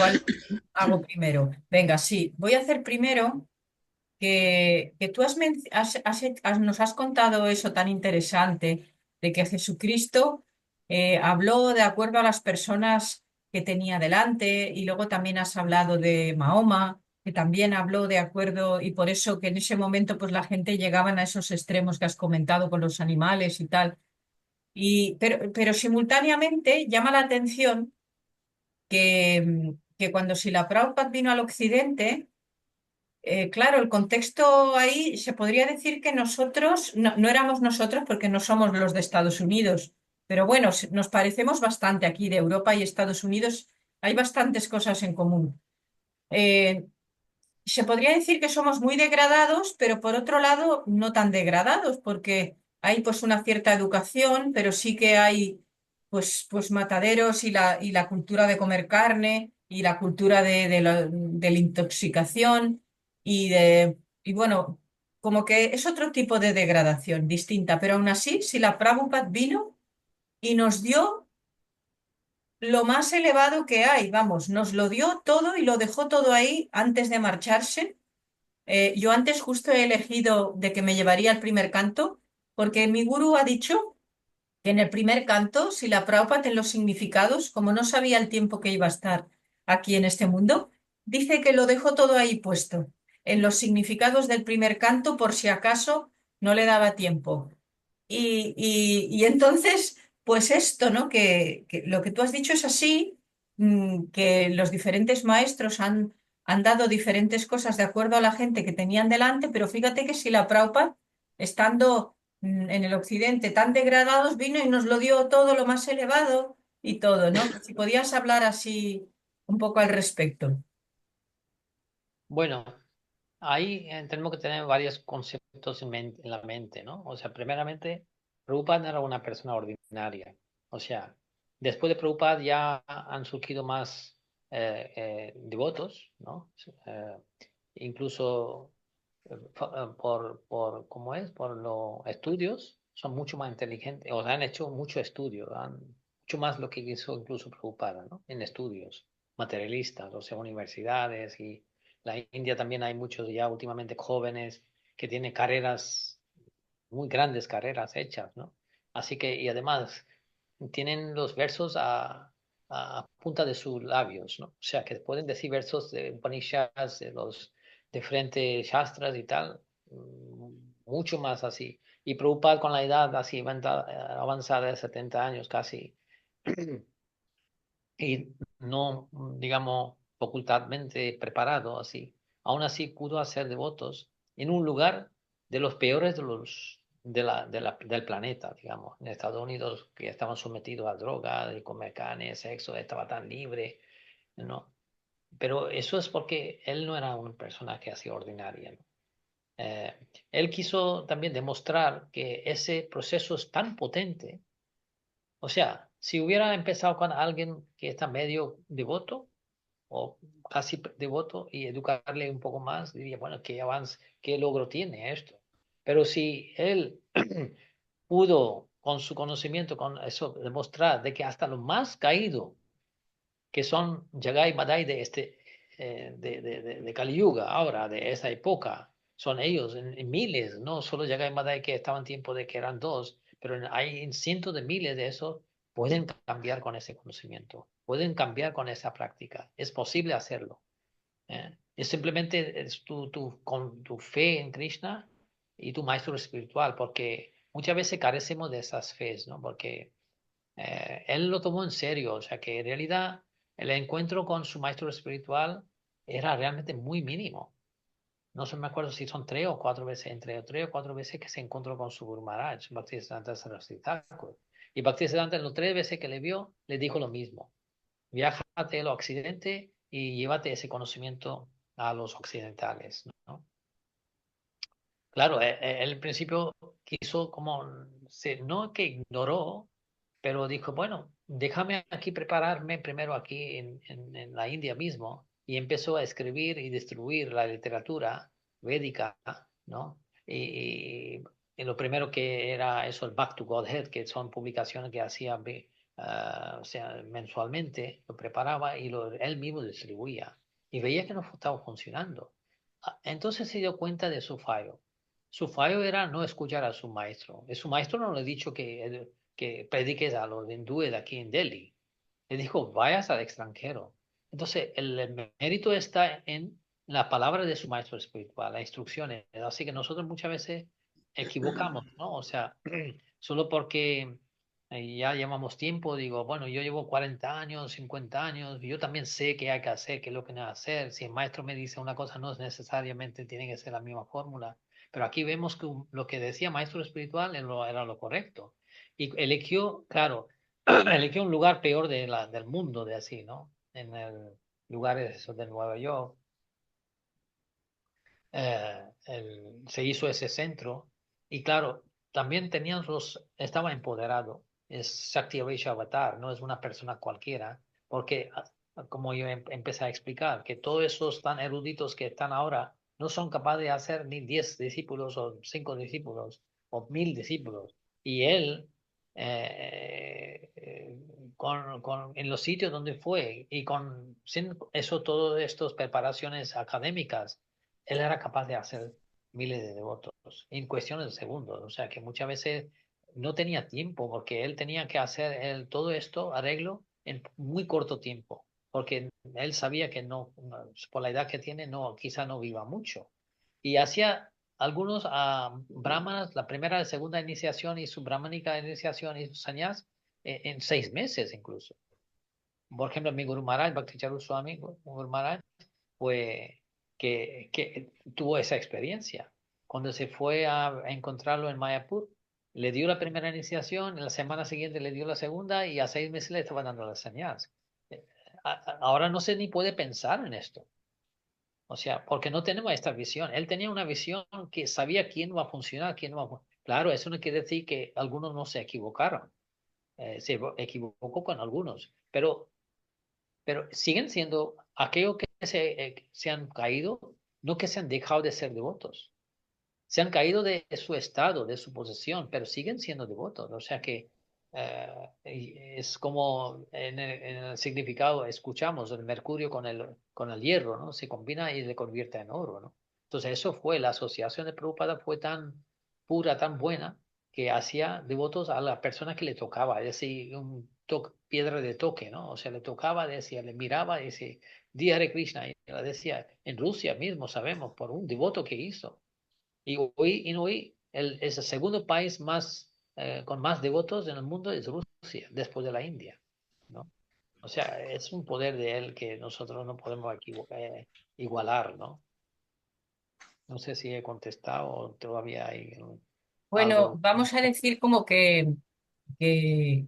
hago primero? Venga, sí, voy a hacer primero que tú nos has contado eso tan interesante de que Jesucristo habló de acuerdo a las personas que tenía delante y luego también has hablado de Mahoma, que también habló de acuerdo y por eso que en ese momento pues la gente llegaban a esos extremos que has comentado con los animales y tal. Pero simultáneamente llama la atención que cuando Srila Prabhupada vino al occidente, claro, el contexto ahí se podría decir que nosotros, no éramos nosotros porque no somos los de Estados Unidos, pero bueno, nos parecemos bastante aquí de Europa y Estados Unidos, hay bastantes cosas en común. Eh, Se podría decir que somos muy degradados, pero por otro lado no tan degradados, porque hay pues una cierta educación, pero sí que hay pues mataderos y la cultura de comer carne y la cultura de la intoxicación y bueno, como que es otro tipo de degradación distinta, pero aún así, si la Prabhupada vino y nos dio lo más elevado que hay, vamos, nos lo dio todo y lo dejó todo ahí antes de marcharse. Yo antes justo he elegido de que me llevaría el primer canto, porque mi gurú ha dicho que en el primer canto, si la Prabhupada en los significados, como no sabía el tiempo que iba a estar aquí en este mundo, dice que lo dejó todo ahí puesto, en los significados del primer canto, por si acaso no le daba tiempo. Y entonces, pues esto, ¿no? Que lo que tú has dicho es así, que los diferentes maestros han dado diferentes cosas de acuerdo a la gente que tenían delante, pero fíjate que si la Prabhupada, estando en el occidente tan degradados, vino y nos lo dio todo lo más elevado y todo, ¿no? Si podías hablar así un poco al respecto. Bueno, ahí tenemos que tener varios conceptos en la mente, ¿no? O sea, primeramente, Prabhupada no era una persona ordinaria. O sea, después de Prabhupada ya han surgido más devotos, ¿no? Eh, Incluso ¿cómo es? Por los estudios, son mucho más inteligentes, o sea, han hecho mucho estudio, han hecho más lo que hizo incluso Prabhupada, ¿no? En estudios materialistas, o sea, universidades y la India también hay muchos ya últimamente jóvenes que tienen carreras, muy grandes carreras hechas, ¿no? Así que, y además, tienen los versos a punta de sus labios, ¿no? O sea, que pueden decir versos de Upanishads, de los diferentes Shastras y tal, mucho más así. Y Prabhupada con la edad así avanzada de 70 años casi, y no, digamos, facultadmente preparado así, aún así pudo hacer devotos en un lugar de los peores del planeta, digamos. En Estados Unidos, que estaban sometidos a droga, de comer carne, sexo, estaba tan libre, ¿no? Pero eso es porque él no era una persona que así ordinaria, ¿no? Él quiso también demostrar que ese proceso es tan potente. O sea, si hubiera empezado con alguien que está medio devoto o casi devoto y educarle un poco más, diría, bueno, qué avance, qué logro tiene esto. Pero si él pudo, con su conocimiento, con eso, demostrar de que hasta lo más caído, que son Jagai Madai de de Kali Yuga, ahora, de esa época, son ellos en miles, no solo Jagai Madai que estaban en tiempo de que eran dos, pero hay en cientos de miles de esos, pueden cambiar con ese conocimiento, pueden cambiar con esa práctica, es posible hacerlo. Es simplemente con tu fe en Krishna y tu maestro espiritual, porque muchas veces carecemos de esas fees, ¿no? Porque él lo tomó en serio, o sea que en realidad el encuentro con su maestro espiritual era realmente muy mínimo. No sé, me acuerdo si son 3 o 4 veces, entre 3 o 4 veces que se encontró con su Guru Maharaj, Bhaktisiddhanta Saraswati Thakur. Y Bhaktisiddhanta en las 3 veces que le vio, le dijo lo mismo. Viájate al occidente y llévate ese conocimiento a los occidentales, ¿no? Claro, él al principio quiso como, no que ignoró, pero dijo, bueno, déjame aquí prepararme primero aquí en la India mismo, y empezó a escribir y distribuir la literatura védica, ¿no? Y lo primero que era eso, el Back to Godhead, que son publicaciones que hacía o sea, mensualmente, lo preparaba y él mismo distribuía. Y veía que no estaba funcionando. Entonces se dio cuenta de su fallo. Su fallo era no escuchar a su maestro. Su maestro no le ha dicho que prediques a los hindúes de aquí en Delhi. Le dijo, vayas al extranjero. Entonces, el mérito está en la palabra de su maestro espiritual, las instrucciones. Así que nosotros muchas veces equivocamos, ¿no? O sea, solo porque ya llevamos tiempo, digo, bueno, yo llevo 40 años, 50 años, yo también sé qué hay que hacer, qué es lo que no hay que hacer. Si el maestro me dice una cosa, no es necesariamente tiene que ser la misma fórmula. Pero aquí vemos que lo que decía maestro espiritual era lo correcto. Y eligió, claro, eligió un lugar peor del mundo, de así, ¿no? En el lugar de Nueva York, se hizo ese centro y claro, también estaba empoderado, es Shakti Avatar, no es una persona cualquiera, porque como yo empecé a explicar, que todos esos tan eruditos que están ahora no son capaces de hacer ni 10 discípulos o 5 discípulos o 1000 discípulos. Y él, en los sitios donde fue y sin eso, todas estas preparaciones académicas, él era capaz de hacer miles de devotos en cuestiones de segundos. O sea que muchas veces no tenía tiempo porque él tenía que hacer todo esto arreglo en muy corto tiempo, porque él sabía que por la edad que tiene, quizá no viva mucho. Y hacía algunos brahmanas, la primera y segunda iniciación y su brahmánica iniciación y su sannyas en 6 meses incluso. Por ejemplo, mi Guru Maharaj, Bhakti Charu Swami Guru Maharaj, pues que tuvo esa experiencia. Cuando se fue a encontrarlo en Mayapur, le dio la primera iniciación, en la semana siguiente le dio la segunda y a 6 meses le estaba dando las señales. Ahora no se ni puede pensar en esto. O sea, porque no tenemos esta visión. Él tenía una visión que sabía quién va a funcionar, quién no va a funcionar. Claro, eso no quiere decir que algunos no se equivocaron. Se equivocó con algunos, pero siguen siendo aquellos que se han caído, no que se han dejado de ser devotos. Se han caído de su estado, de su posesión, pero siguen siendo devotos. O sea que es como en el significado escuchamos el mercurio con el hierro, ¿no? Se combina y se convierte en oro, ¿no? Entonces eso fue, la asociación de Prabhupada fue tan pura, tan buena, que hacía devotos a la persona que le tocaba, es decir, piedra de toque, ¿no? O sea, le tocaba, decía, le miraba y decía, Di Hare Krishna, y le decía, en Rusia mismo sabemos, por un devoto que hizo. Y hoy es el segundo país con más devotos en el mundo es Rusia, después de la India, ¿no? O sea, es un poder de él que nosotros no podemos igualar, ¿no? No sé si he contestado o todavía hay Bueno, algo. vamos a decir como que de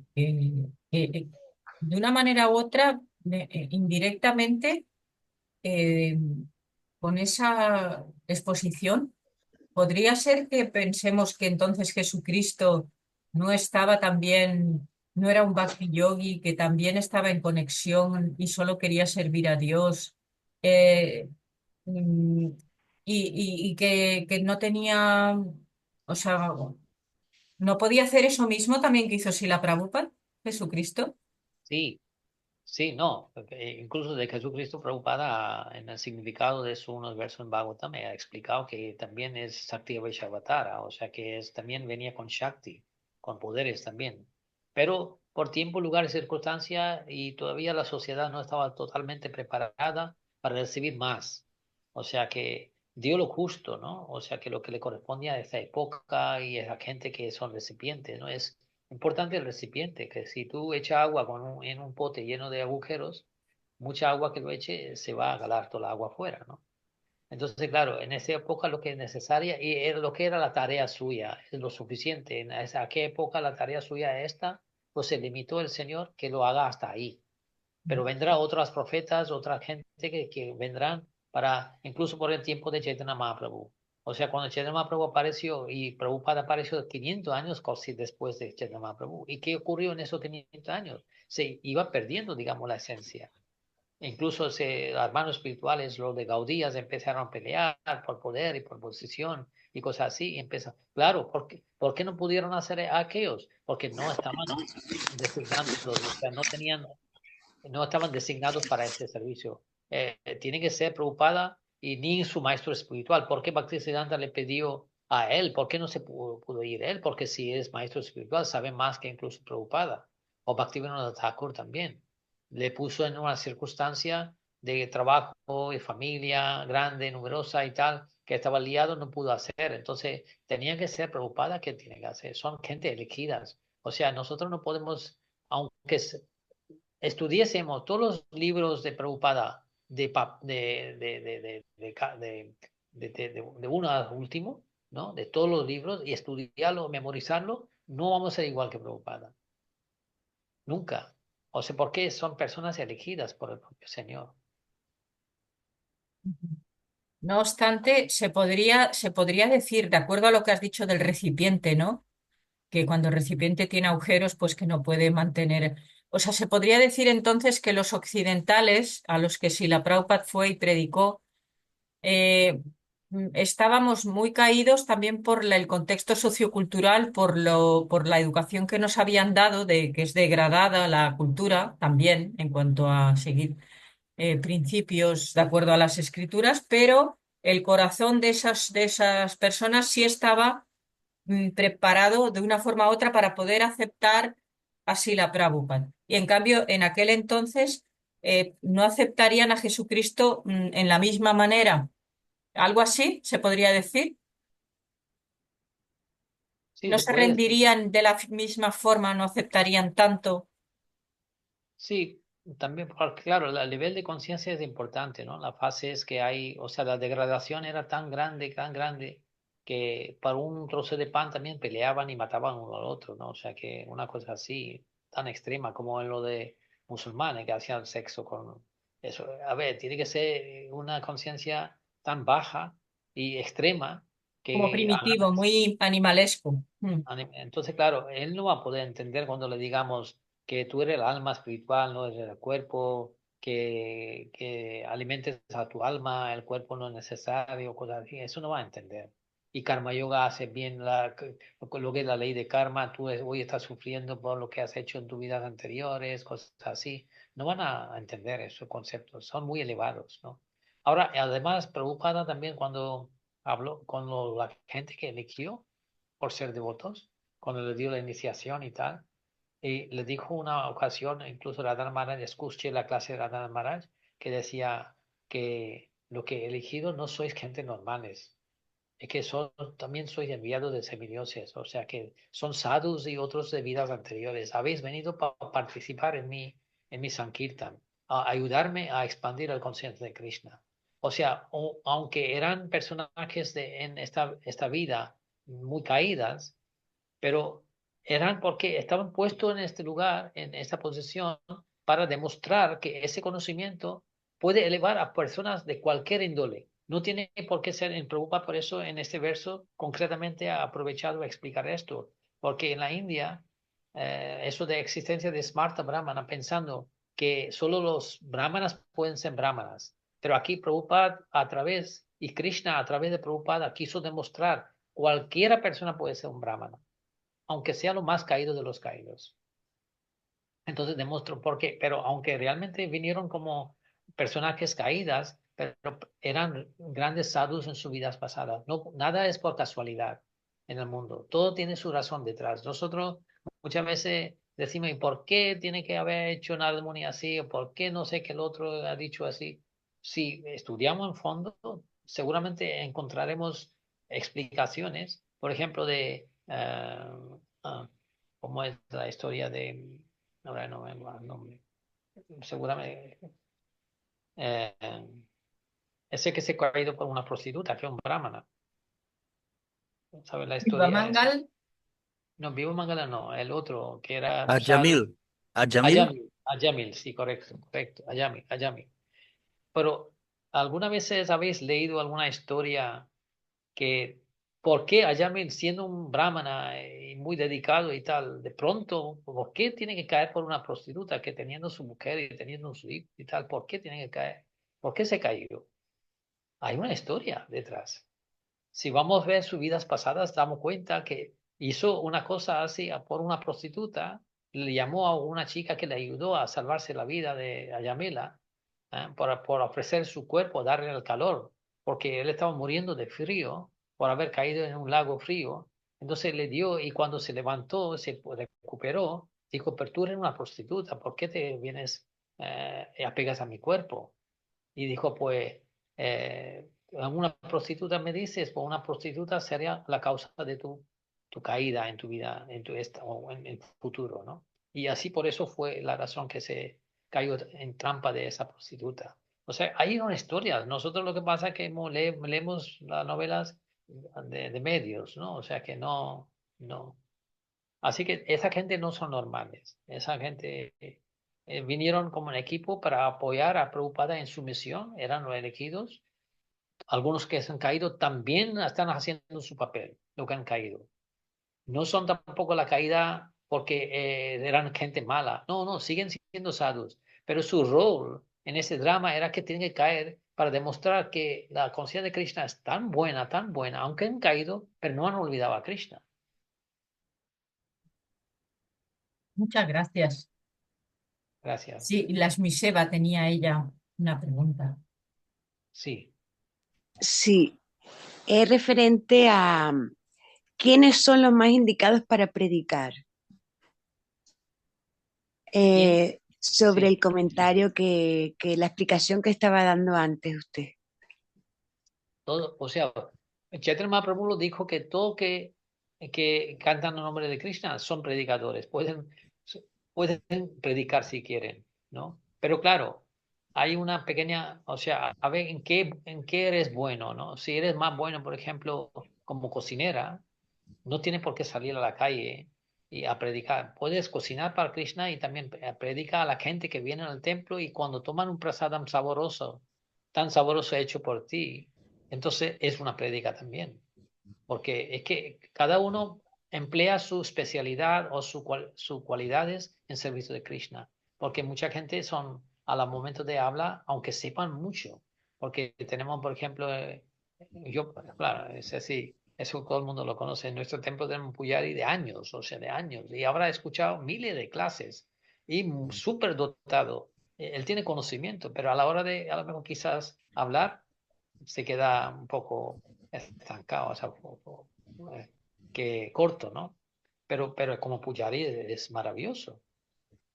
una manera u otra, indirectamente, eh, con esa exposición, ¿Podría ser que pensemos que entonces Jesucristo no estaba también, no era un bhakti yogi, que también estaba en conexión y solo quería servir a Dios? eh, mm, y que no tenía, o sea, ¿no podía hacer eso mismo también que hizo Srila Prabhupada, Jesucristo? Sí, sí, no. Incluso de Jesucristo Prabhupada, en el significado de unos versos en Bhagavatam, me ha explicado que también es Shakti Vaishavatara, o sea que también venía con Shakti, con poderes también. Pero por tiempo, lugar y circunstancia, y todavía la sociedad no estaba totalmente preparada para recibir más. O sea que dio lo justo, ¿no? O sea que lo que le correspondía a esa época y a la gente que son recipientes, ¿no? Es importante el recipiente, que si tú echas agua en un pote lleno de agujeros, mucha agua que lo eche se va a galar toda la agua afuera, ¿no? Entonces, claro, en esa época lo que es necesaria y era lo que era la tarea suya, es lo suficiente. En qué época la tarea suya esta, pues se limitó el Señor que lo haga hasta ahí. Pero vendrá otras profetas, otra gente que vendrán para, incluso por el tiempo de Chaitanya Mahaprabhu. O sea, cuando Chaitanya Mahaprabhu apareció y Prabhupada apareció 500 años casi después de Chaitanya Mahaprabhu. ¿Y qué ocurrió en esos 500 años? Se iba perdiendo, digamos, la esencia. Incluso las manos espirituales, los de Gaudías, empezaron a pelear por poder y por posición y cosas así. Y claro, ¿por qué no pudieron hacer aquellos? Porque no estaban designados, o sea, no estaban designados para ese servicio. Tiene que ser preocupada y ni su maestro espiritual. ¿Por qué Bhaktisiddhanta le pidió a él? ¿Por qué no se pudo ir él? Porque si es maestro espiritual sabe más que incluso preocupada. O Bhaktivinoda Thakur también. Le puso en una circunstancia de trabajo y familia grande, numerosa y tal, que estaba liado, no pudo hacer. Entonces tenía que ser preocupada. ¿Qué tiene que hacer? Son gente elegidas. O sea, nosotros no podemos, aunque estudiésemos todos los libros de Prabhupada de uno al último, ¿no? De todos los libros y estudiarlo, memorizarlo, no vamos a ser igual que Prabhupada. Nunca. O sea, porque son personas elegidas por el propio Señor. No obstante, se podría decir, de acuerdo a lo que has dicho del recipiente, ¿no? Que cuando el recipiente tiene agujeros, pues que no puede mantener. O sea, se podría decir entonces que los occidentales, a los que Srila Prabhupada fue y predicó, estábamos muy caídos también por el contexto sociocultural, por la educación que nos habían dado, de que es degradada la cultura también en cuanto a seguir principios de acuerdo a las escrituras, pero el corazón de esas personas sí estaba preparado de una forma u otra para poder aceptar así la Prabhupada. Y en cambio, en aquel entonces no aceptarían a Jesucristo en la misma manera. Algo así se podría decir. Sí, No se se puede decir. rendirían de la misma forma, no aceptarían tanto. Sí, también, porque, claro, el nivel de conciencia es importante, ¿no? La fase es que hay, o sea, la degradación era tan grande, que para un trozo de pan también peleaban y mataban uno al otro, ¿no? O sea, que una cosa así, tan extrema como en lo de musulmanes que hacían sexo con eso. A ver, tiene que ser una conciencia tan baja y extrema Como que primitivo, muy animalesco. entonces, claro, él no va a poder entender cuando le digamos que tú eres el alma espiritual, no eres el cuerpo, que alimentes a tu alma, el cuerpo no es necesario, cosas así. Eso no va a entender. Y Karma Yoga hace bien lo que es la ley de karma. Tú hoy estás sufriendo por lo que has hecho en tus vidas anteriores, cosas así. No van a entender esos conceptos. Son muy elevados, ¿no? Ahora, además, preocupada también cuando hablo con la gente que eligió por ser devotos, cuando le dio la iniciación y tal. Y le dijo una ocasión, incluso Radha Maharaj, escuché la clase de Radha Maharaj, que decía que lo que he elegido no sois gente normales, es que también sois enviados de semidioses, o sea que son sadhus y otros de vidas anteriores. Habéis venido para participar en mi Sankirtan, a ayudarme a expandir el conciencia de Krishna. O sea, aunque eran personajes en esta vida muy caídas, pero eran porque estaban puestos en este lugar, en esta posición, para demostrar que ese conocimiento puede elevar a personas de cualquier índole. no tiene por qué ser en Prabhupada, por eso en este verso concretamente ha aprovechado a explicar esto, porque en la India, eso de existencia de Smarta Brahmana, pensando que solo los brahmanas pueden ser brahmanas, pero aquí Prabhupada a través, y Krishna a través de Prabhupada quiso demostrar cualquiera persona puede ser un brahmana, aunque sea lo más caído de los caídos. Entonces demostró por qué, pero aunque realmente vinieron como personajes caídas, pero eran grandes sadhus en sus vidas pasadas. No, nada es por casualidad en el mundo. Todo tiene su razón detrás. Nosotros muchas veces decimos, ¿y por qué tiene que haber hecho una armonía así? ¿O por qué no sé que el otro ha dicho así? Si estudiamos en fondo, seguramente encontraremos explicaciones, por ejemplo, de cómo es la historia de ahora no me va el nombre. Seguramente. Eh, ese que se ha caído por una prostituta, que es un brahmana. ¿Sabes la historia esa? Mangal, No, Vivo Mangala no, el otro, que era A un sadhu. Jamil. A Jamil. Ayamil, sí, correcto, correcto. Ayamil. Pero, ¿alguna vez habéis leído alguna historia que por qué Ayamil, siendo un brahmana y muy dedicado y tal, de pronto, por qué tiene que caer por una prostituta que teniendo su mujer y teniendo su hijo y tal, por qué tiene que caer? ¿Por qué se cayó? Hay una historia detrás. Si vamos a ver sus vidas pasadas, damos cuenta que hizo una cosa así por una prostituta, le llamó a una chica que le ayudó a salvarse la vida de Ayamela, por ofrecer su cuerpo, darle el calor, porque él estaba muriendo de frío por haber caído en un lago frío. Entonces le dio y cuando se levantó, se recuperó, dijo, pero tú eres una prostituta, ¿por qué te vienes y apegas a mi cuerpo? Y dijo, pues, una prostituta me dices, pues una prostituta sería la causa de tu caída en tu vida, o en el futuro, ¿no? Y así por eso fue la razón que se cayó en trampa de esa prostituta. O sea, hay una historia. Nosotros lo que pasa es que leemos las novelas de medios, ¿no? O sea que no. Así que esa gente no son normales. Esa gente vinieron como un equipo para apoyar a Prabhupada en su misión, eran los elegidos. Algunos que se han caído también están haciendo su papel, lo que han caído. No son tampoco la caída porque eran gente mala. No, no, siguen siendo sadhus. Pero su rol en ese drama era que tienen que caer para demostrar que la conciencia de Krishna es tan buena, aunque han caído, pero no han olvidado a Krishna. muchas gracias. Gracias. Sí, Lakshmi Seva tenía ella una pregunta. Sí. Sí, es referente a quiénes son los más indicados para predicar. Sobre Sí. el comentario que la explicación que estaba dando antes usted. Todo, o sea, Chaitanya Mahaprabhu lo dijo que todo que cantan el nombre de Krishna son predicadores, pueden predicar si quieren, ¿no? Pero claro, hay una pequeña, o sea, a ver en qué eres bueno, ¿no? Si eres más bueno, por ejemplo, como cocinera, no tienes por qué salir a la calle y a predicar. Puedes cocinar para Krishna y también predica a la gente que viene al templo y cuando toman un prasadam saboroso, tan sabroso hecho por ti, entonces es una prédica también. Porque es que cada uno emplea su especialidad o sus cualidades en servicio de Krishna. Porque mucha gente son, a los momentos de hablar, aunque sepan mucho. Porque tenemos, por ejemplo, yo, claro, es así, eso todo el mundo lo conoce. En nuestro templo tenemos un pujari de años, o sea, de años. Y habrá escuchado miles de clases y súper dotado. Él tiene conocimiento, pero a la hora de, a lo mejor quizás hablar, se queda un poco estancado, o sea, que corto, ¿no? Pero como Pujari es maravilloso.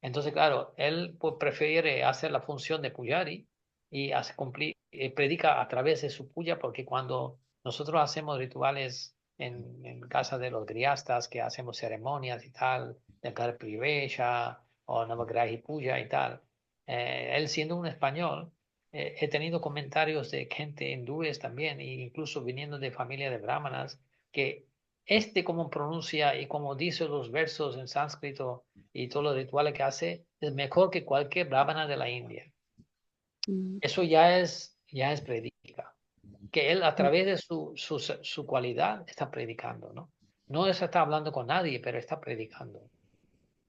Entonces, claro, él pues, prefiere hacer la función de Pujari y hace cumplir, predica a través de su puya, porque cuando nosotros hacemos rituales en casa de los griastas, que hacemos ceremonias y tal, de Karprivesha o Navagrahi Puja y tal, él siendo un español, he tenido comentarios de gente hindúes también, e incluso viniendo de familia de brahmanas, que como pronuncia y como dice los versos en sánscrito y todos los rituales que hace, es mejor que cualquier brahmana de la India. Eso ya es predica. que él a través de su cualidad está predicando, ¿no? No está hablando con nadie, pero está predicando.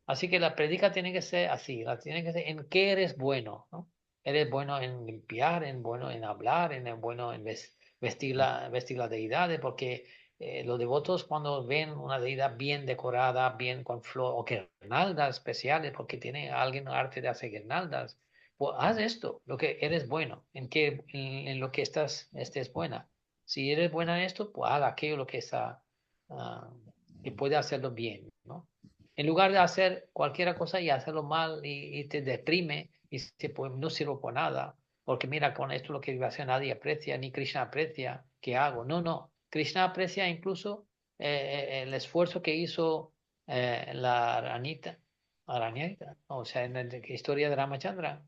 Así que la predica tiene que ser así, tiene que ser en qué eres bueno, ¿no? Eres bueno en limpiar, bueno en hablar, bueno en vestir las deidades, porque los devotos cuando ven una deidad bien decorada, bien con flor, o guirnaldas especiales, porque tiene alguien el arte de hacer guirnaldas, pues haz esto, lo que eres bueno, en lo que estés buena. Si eres buena en esto, pues haz aquello lo que que puede hacerlo bien, ¿no? En lugar de hacer cualquier cosa y hacerlo mal y te deprime y pues no sirvo por nada, porque mira, con esto lo que iba a hacer nadie aprecia, ni Krishna aprecia, ¿qué hago? No, no, Krishna aprecia incluso el esfuerzo que hizo la Arañita, o sea, en la historia de Ramachandra,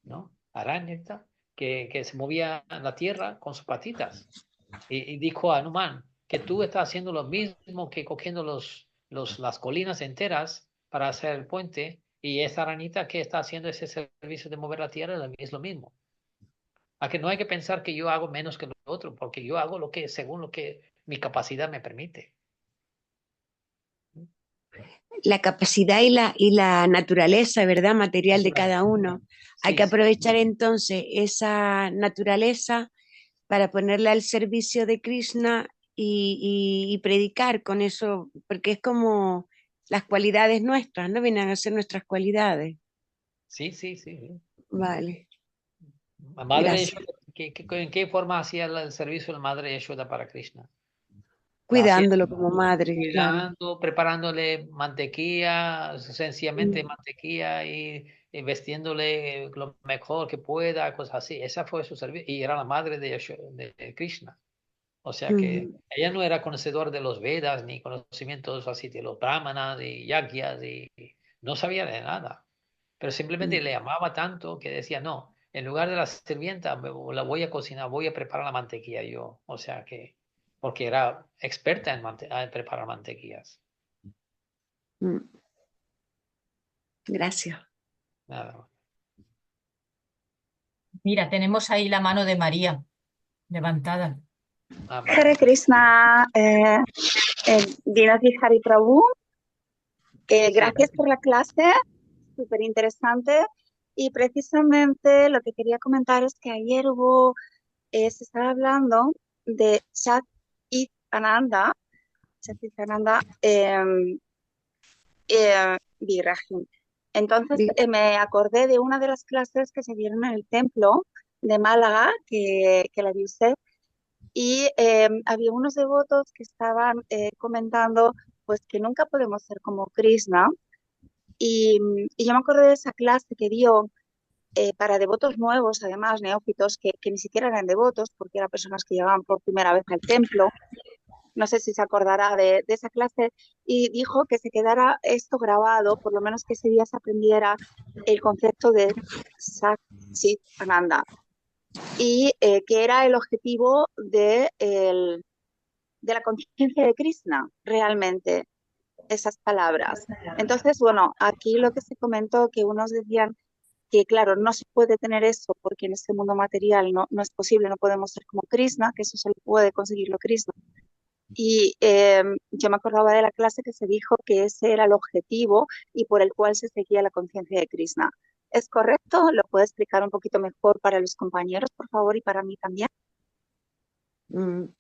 ¿no? Arañita, que se movía en la tierra con sus patitas y dijo a Hanuman que tú estás haciendo lo mismo que cogiendo las colinas enteras para hacer el puente, y esa ranita que está haciendo ese servicio de mover la tierra es lo mismo. A que no hay que pensar que yo hago menos que lo otro, porque yo hago según lo que mi capacidad me permite. La capacidad y la naturaleza, ¿verdad? Material de cada uno. Hay Sí, que sí. aprovechar entonces esa naturaleza para ponerla al servicio de Krishna y predicar con eso, porque es como las cualidades nuestras, ¿no? Vienen a ser nuestras cualidades. Sí, sí, sí, sí. Vale, La madre gracias. Yashoda, ¿en qué forma hacía el servicio de la madre Yashoda para Krishna? Cuidándolo como madre, claro. Cuidando, preparándole mantequilla, sencillamente Mm, mantequilla y vestiéndole lo mejor que pueda, cosas así. Esa fue su servicio. Y era la madre de Krishna. O sea que mm, ella no era conocedor de los Vedas ni conocimientos así de los brahmanas y yagyas y no sabía de nada. Pero simplemente mm. le amaba tanto que decía, no, en lugar de la sirvienta, la voy a cocinar, voy a preparar la mantequilla yo. O sea que, porque era experta en preparar mantequillas. Mm. Gracias. Nada. Mira, tenemos ahí la mano de María levantada. Ah, Hare Krishna, Dinati Hari Prabhu, sí, gracias por la clase, súper interesante. Y precisamente lo que quería comentar es que ayer se estaba hablando de Ananda, Virajin. Entonces me acordé de una de las clases que se dieron en el templo de Málaga, que la di usted, y había unos devotos que estaban comentando pues que nunca podemos ser como Krishna, y yo me acordé de esa clase que dio para devotos nuevos, además neófitos, que ni siquiera eran devotos porque eran personas que llegaban por primera vez al templo. No sé si se acordará de esa clase, y dijo que se quedara esto grabado, por lo menos que ese día se aprendiera el concepto de Satchit Ananda, y que era el objetivo de la conciencia de Krishna, realmente, esas palabras. Entonces, bueno, aquí lo que se comentó, que unos decían que, claro, no se puede tener eso porque en este mundo material no es posible, no podemos ser como Krishna, que eso solo puede conseguirlo Krishna. Y yo me acordaba de la clase que se dijo que ese era el objetivo y por el cual se seguía la conciencia de Krishna. ¿Es correcto? ¿Lo puede explicar un poquito mejor para los compañeros, por favor, y para mí también?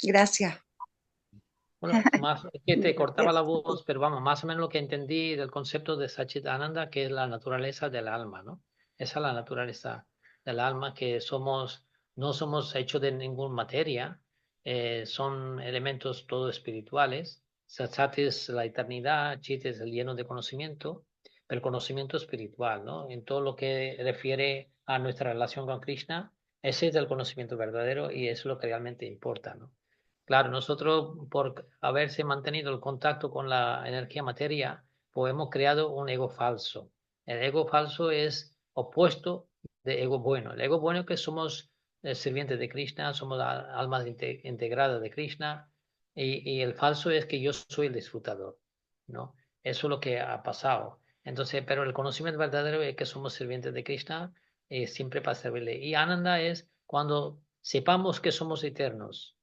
Gracias. Bueno, más es que te cortaba la voz, pero vamos, más o menos lo que entendí del concepto de Satchitananda, que es la naturaleza del alma, ¿no? Esa es la naturaleza del alma, que no somos hechos de ninguna materia, son elementos todo espirituales. Sat es la eternidad, Chit es el lleno de conocimiento, pero el conocimiento espiritual, ¿no? En todo lo que refiere a nuestra relación con Krishna, ese es el conocimiento verdadero y es lo que realmente importa, ¿no? Claro, nosotros por haberse mantenido el contacto con la energía materia, pues hemos creado un ego falso. El ego falso es opuesto de ego bueno. El ego bueno es que somos sirvientes de Krishna, somos almas integradas de Krishna, y el falso es que yo soy el disfrutador, ¿no? Eso es lo que ha pasado. Entonces, pero el conocimiento verdadero es que somos sirvientes de Krishna, siempre para servirle. Y Ananda es cuando sepamos que somos eternos,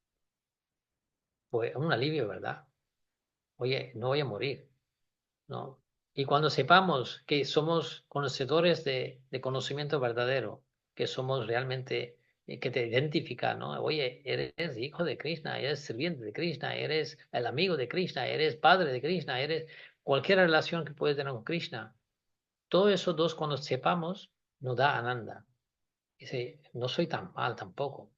pues un alivio, ¿verdad? Oye, no voy a morir, ¿no? Y cuando sepamos que somos conocedores de conocimiento verdadero, que somos realmente, que te identifica, ¿no? Oye, eres hijo de Krishna, eres sirviente de Krishna, eres el amigo de Krishna, eres padre de Krishna, eres cualquier relación que puedes tener con Krishna. Todo eso dos, cuando sepamos, nos da ananda. Dice, no soy tan mal tampoco.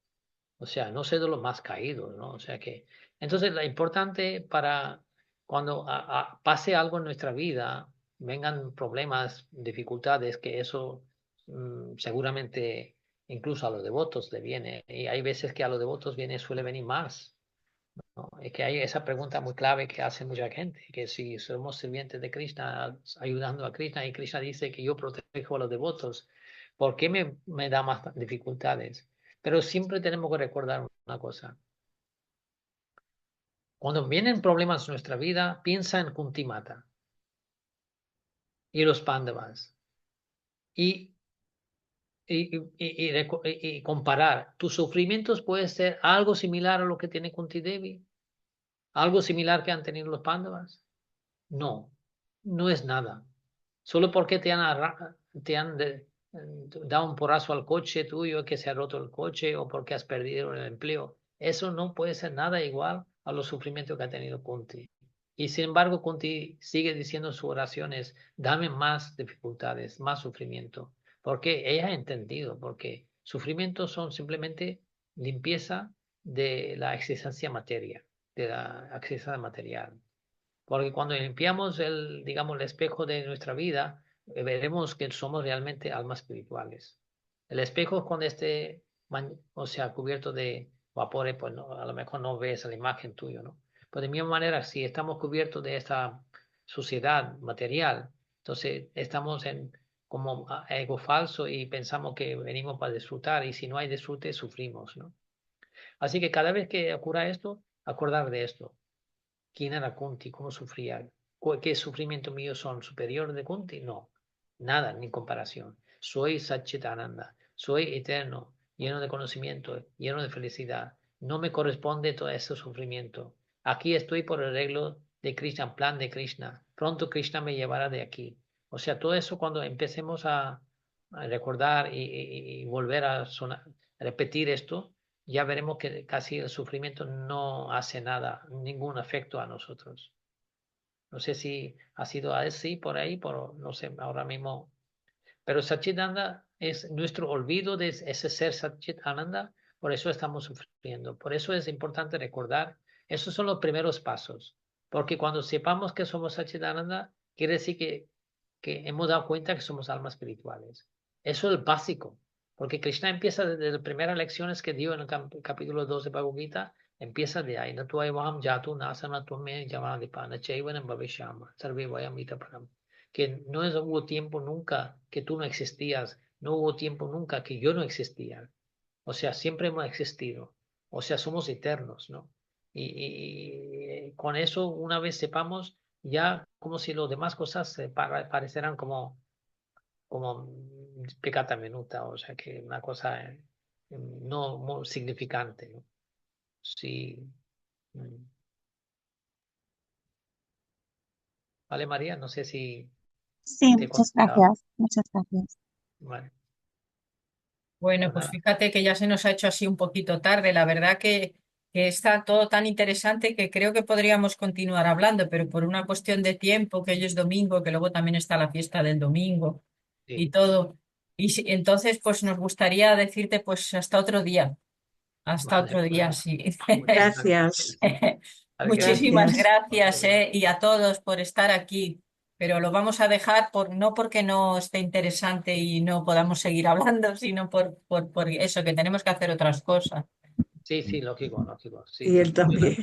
O sea, no soy de los más caídos, ¿no? O sea que, entonces, lo importante para cuando pase algo en nuestra vida, vengan problemas, dificultades, que eso seguramente incluso a los devotos le viene. Y hay veces que a los devotos suele venir más, ¿no? Es que hay esa pregunta muy clave que hace mucha gente, que si somos sirvientes de Krishna, ayudando a Krishna, y Krishna dice que yo protejo a los devotos, ¿por qué me da más dificultades? Pero siempre tenemos que recordar una cosa. Cuando vienen problemas en nuestra vida, piensa en Kunti Mata y los Pandavas. Y comparar. Tus sufrimientos pueden ser algo similar a lo que tiene Kunti Devi, algo similar que han tenido los Pandavas. No, no es nada. Solo porque te han dado un porrazo al coche tuyo, que se ha roto el coche, o porque has perdido el empleo. Eso no puede ser nada igual a los sufrimientos que ha tenido Kunti. Y sin embargo, Kunti sigue diciendo en sus oraciones, dame más dificultades, más sufrimiento. Porque ella ha entendido, porque sufrimientos son simplemente limpieza de la existencia materia, de la existencia material. Porque cuando limpiamos digamos, el espejo de nuestra vida, veremos que somos realmente almas espirituales. El espejo cuando esté, o sea, cubierto de vapores, pues a lo mejor no ves la imagen tuya, ¿no? Pues de misma manera, si estamos cubiertos de esta suciedad material, entonces estamos en como ego falso y pensamos que venimos para disfrutar, y si no hay disfrute, sufrimos, ¿no? Así que cada vez que ocurra esto, acordar de esto. ¿Quién era Kunti? ¿Cómo sufría? ¿Qué sufrimiento mío son superior de Kunti? No, nada, ni comparación. Soy Satchitananda, soy eterno, lleno de conocimiento, lleno de felicidad. No me corresponde todo ese sufrimiento. Aquí estoy por el arreglo de Krishna, plan de Krishna. Pronto Krishna me llevará de aquí. O sea, todo eso cuando empecemos a recordar y volver a repetir esto, ya veremos que casi el sufrimiento no hace nada, ningún efecto a nosotros. No sé si ha sido así por ahí, no sé, ahora mismo. Pero Satchitananda es nuestro olvido de ese ser Satchitananda, por eso estamos sufriendo. Por eso es importante recordar, esos son los primeros pasos. Porque cuando sepamos que somos Satchitananda, quiere decir que hemos dado cuenta que somos almas espirituales. Eso es básico. Porque Krishna empieza desde las primeras lecciones que dio en el capítulo 2 de Bhagavad Gita, empieza de ahí. Que no hubo tiempo nunca que tú no existías, no hubo tiempo nunca que yo no existía. O sea, siempre hemos existido. O sea, somos eternos, ¿no? Y con eso, una vez sepamos, ya como si las demás cosas parecerán como peccata minuta, o sea que una cosa no muy significante, ¿no? Sí. Vale, María, no sé si Sí, te he muchas contestado. gracias, muchas gracias. Vale, Bueno, pues pues nada. fíjate que ya se nos ha hecho así un poquito tarde. La verdad que está todo tan interesante que creo que podríamos continuar hablando, pero por una cuestión de tiempo, que hoy es domingo, que luego también está la fiesta del domingo y Sí, todo. Entonces, pues nos gustaría decirte pues hasta otro día. Hasta vale, otro pues día, nada. sí. Muchas Gracias, Hare Krishna. Muchísimas gracias. gracias, y a todos por estar aquí. Pero lo vamos a dejar no porque no esté interesante y no podamos seguir hablando, sino por eso, que tenemos que hacer otras cosas. Sí, sí, lógico, lógico. Y Sí. él también.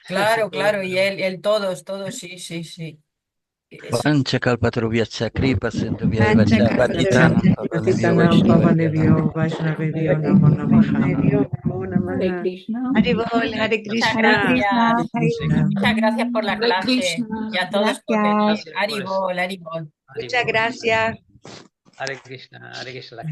Claro, Todos claro, y tenemos- todos, sí, sí, sí. Panchakalpatarubhyacha kripa sindhubhya Pancha vacha Kalpataru. patitanam pavanebhyo Vaishnavebhyo Patitanam Vaishnavebhyo Namo Namaha. Namo Hare Namaha. Krishna. Hare Bol, Hare Muchas Hare Krishna. Krishna, gracias. Hare Krishna. Muchas gracias por la Hare clase Krishna. y a todos por venir. Gracias. Gracias por eso. Haribol, Haribol. Hare Muchas Krishna. gracias. Hare Krishna, Hare Krishna.